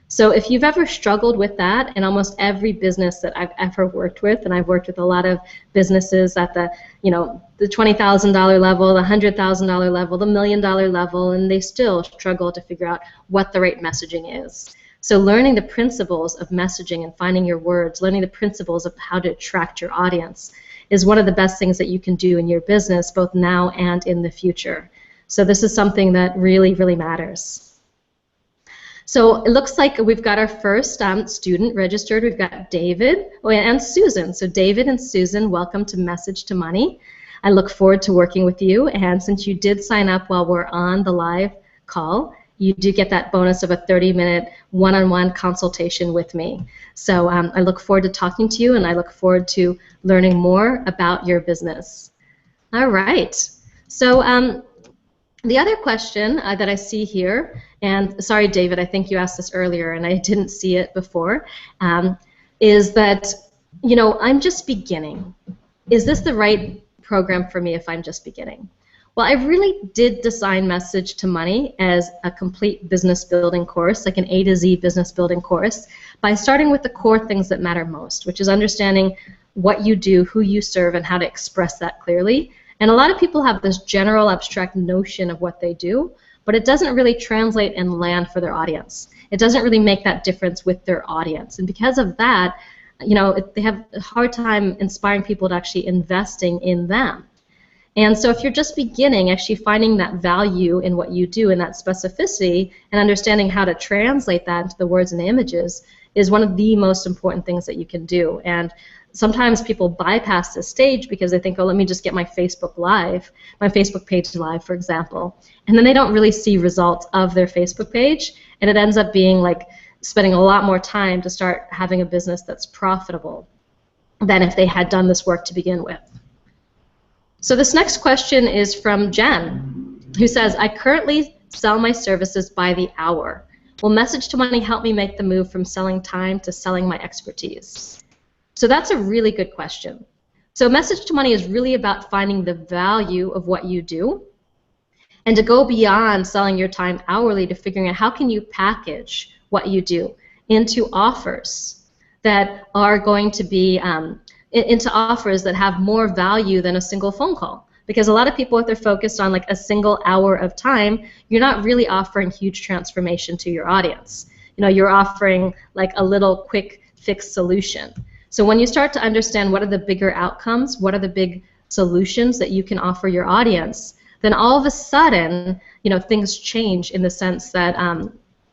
So if you've ever struggled with that, and almost every business that I've ever worked with, and I've worked with a lot of businesses at the, you know, the $20,000 level, the $100,000 level, the $1 million level, and they still struggle to figure out what the right messaging is. So learning the principles of messaging and finding your words, learning the principles of how to attract your audience, is one of the best things that you can do in your business, both now and in the future. So this is something that really, really matters. So it looks like we've got our first student registered. We've got David and Susan. So David and Susan, welcome to Message to Money. I look forward to working with you. And since you did sign up while we're on the live call, you do get that bonus of a 30-minute one-on-one consultation with me. So I look forward to talking to you, and I look forward to learning more about your business. All right. So the other question that I see here, and sorry, David, I think you asked this earlier and I didn't see it before, is that, you know, I'm just beginning. Is this the right program for me if I'm just beginning? Well, I really did design Message to Money as a complete business building course, like an A to Z business building course, by starting with the core things that matter most, which is understanding what you do, who you serve, and how to express that clearly. And a lot of people have this general abstract notion of what they do, but it doesn't really translate and land for their audience. It doesn't really make that difference with their audience. And because of that, you know, they have a hard time inspiring people to actually investing in them. And so if you're just beginning, actually finding that value in what you do and that specificity and understanding how to translate that into the words and the images is one of the most important things that you can do. And sometimes people bypass this stage because they think, oh, let me just get my Facebook page live, for example. And then they don't really see results of their Facebook page, and it ends up being like spending a lot more time to start having a business that's profitable than if they had done this work to begin with. So this next question is from Jen, who says, I currently sell my services by the hour. Will Message to Money help me make the move from selling time to selling my expertise? So that's a really good question. So Message to Money is really about finding the value of what you do and to go beyond selling your time hourly to figuring out how can you package what you do into offers that are going to be into offers that have more value than a single phone call. Because a lot of people, if they're focused on like a single hour of time, you're not really offering huge transformation to your audience. You know, you're offering like a little quick fix solution. So when you start to understand what are the bigger outcomes, what are the big solutions that you can offer your audience, then all of a sudden, you know, things change in the sense that,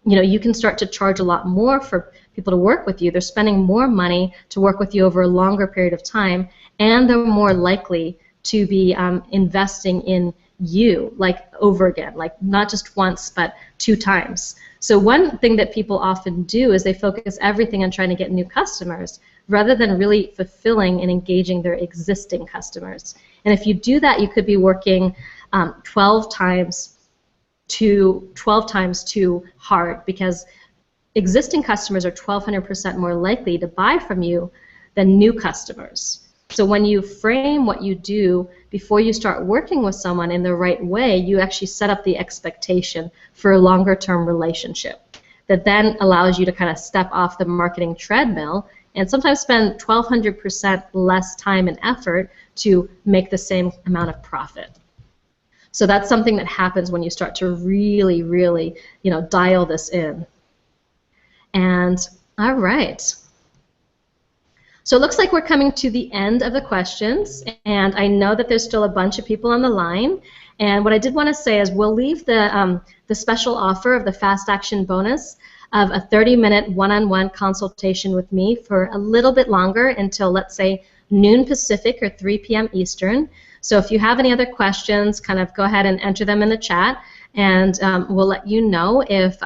you know, you can start to charge a lot more for people to work with you. They're spending more money to work with you over a longer period of time, and they're more likely to be investing in you, like over again, like not just once, but 2 times. So one thing that people often do is they focus everything on trying to get new customers rather than really fulfilling and engaging their existing customers. And if you do that, you could be working 12 times too hard, because existing customers are 1,200% more likely to buy from you than new customers. So when you frame what you do before you start working with someone in the right way, you actually set up the expectation for a longer term relationship that then allows you to kind of step off the marketing treadmill and sometimes spend 1,200% less time and effort to make the same amount of profit. So that's something that happens when you start to really, really, dial this in. And all right. So it looks like we're coming to the end of the questions, and I know that there's still a bunch of people on the line. And what I did want to say is we'll leave the special offer of the Fast Action bonus of a 30-minute one-on-one consultation with me for a little bit longer, until, let's say, noon Pacific or 3 p.m. Eastern. So if you have any other questions, kind of go ahead and enter them in the chat, and we'll let you know if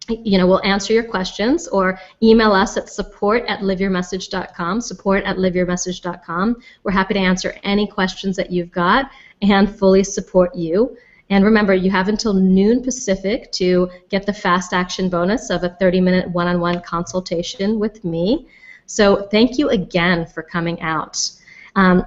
we'll answer your questions, or email us at support@liveyourmessage.com, support@liveyourmessage.com. We're happy to answer any questions that you've got and fully support you. And remember, you have until noon Pacific to get the Fast Action bonus of a 30-minute one-on-one consultation with me. So thank you again for coming out.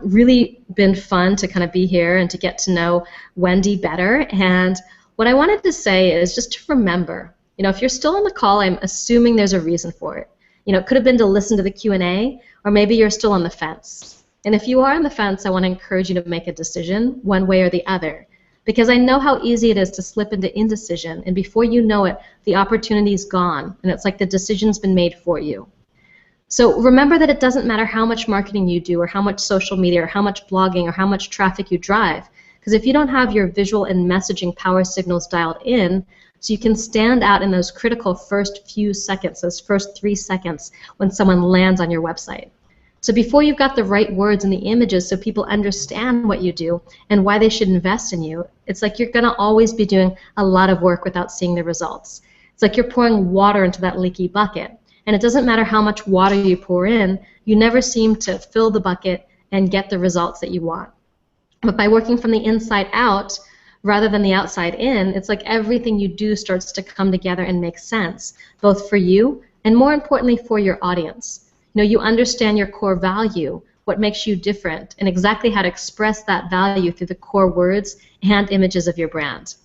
Really been fun to kind of be here and to get to know Wendy better. And what I wanted to say is just to remember, if you're still on the call, I'm assuming there's a reason for it. It could have been to listen to the Q&A, or maybe you're still on the fence. And if you are on the fence, I want to encourage you to make a decision one way or the other, because I know how easy it is to slip into indecision, and before you know it, the opportunity's gone, and it's like the decision's been made for you. So remember that it doesn't matter how much marketing you do, or how much social media, or how much blogging, or how much traffic you drive, because if you don't have your visual and messaging power signals dialed in, so you can stand out in those critical first few seconds, those first 3 seconds when someone lands on your website. So before you've got the right words and the images so people understand what you do and why they should invest in you, it's like you're going to always be doing a lot of work without seeing the results. It's like you're pouring water into that leaky bucket. And it doesn't matter how much water you pour in, you never seem to fill the bucket and get the results that you want. But by working from the inside out, rather than the outside in, it's like everything you do starts to come together and make sense, both for you and, more importantly, for your audience. You understand your core value, what makes you different, and exactly how to express that value through the core words and images of your brand.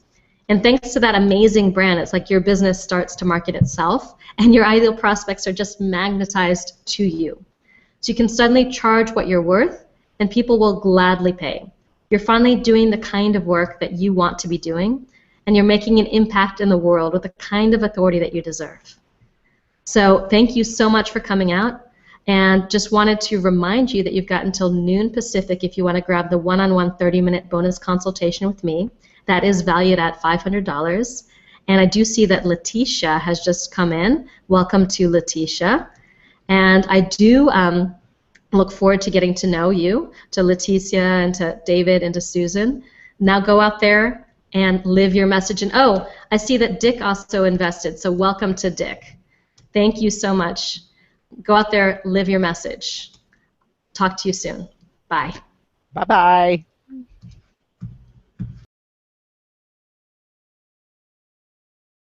And thanks to that amazing brand, it's like your business starts to market itself, and your ideal prospects are just magnetized to you. So you can suddenly charge what you're worth, and people will gladly pay. You're finally doing the kind of work that you want to be doing, and you're making an impact in the world with the kind of authority that you deserve. So thank you so much for coming out, and just wanted to remind you that you've got until noon Pacific if you want to grab the one-on-one 30-minute bonus consultation with me. That is valued at $500. And I do see that Letitia has just come in. Welcome to Letitia. And I do look forward to getting to know you, to Leticia and to David and to Susan. Now go out there and live your message. And oh, I see that Dick also invested, so welcome to Dick. Thank you so much. Go out there, live your message. Talk to you soon. Bye. Bye-bye.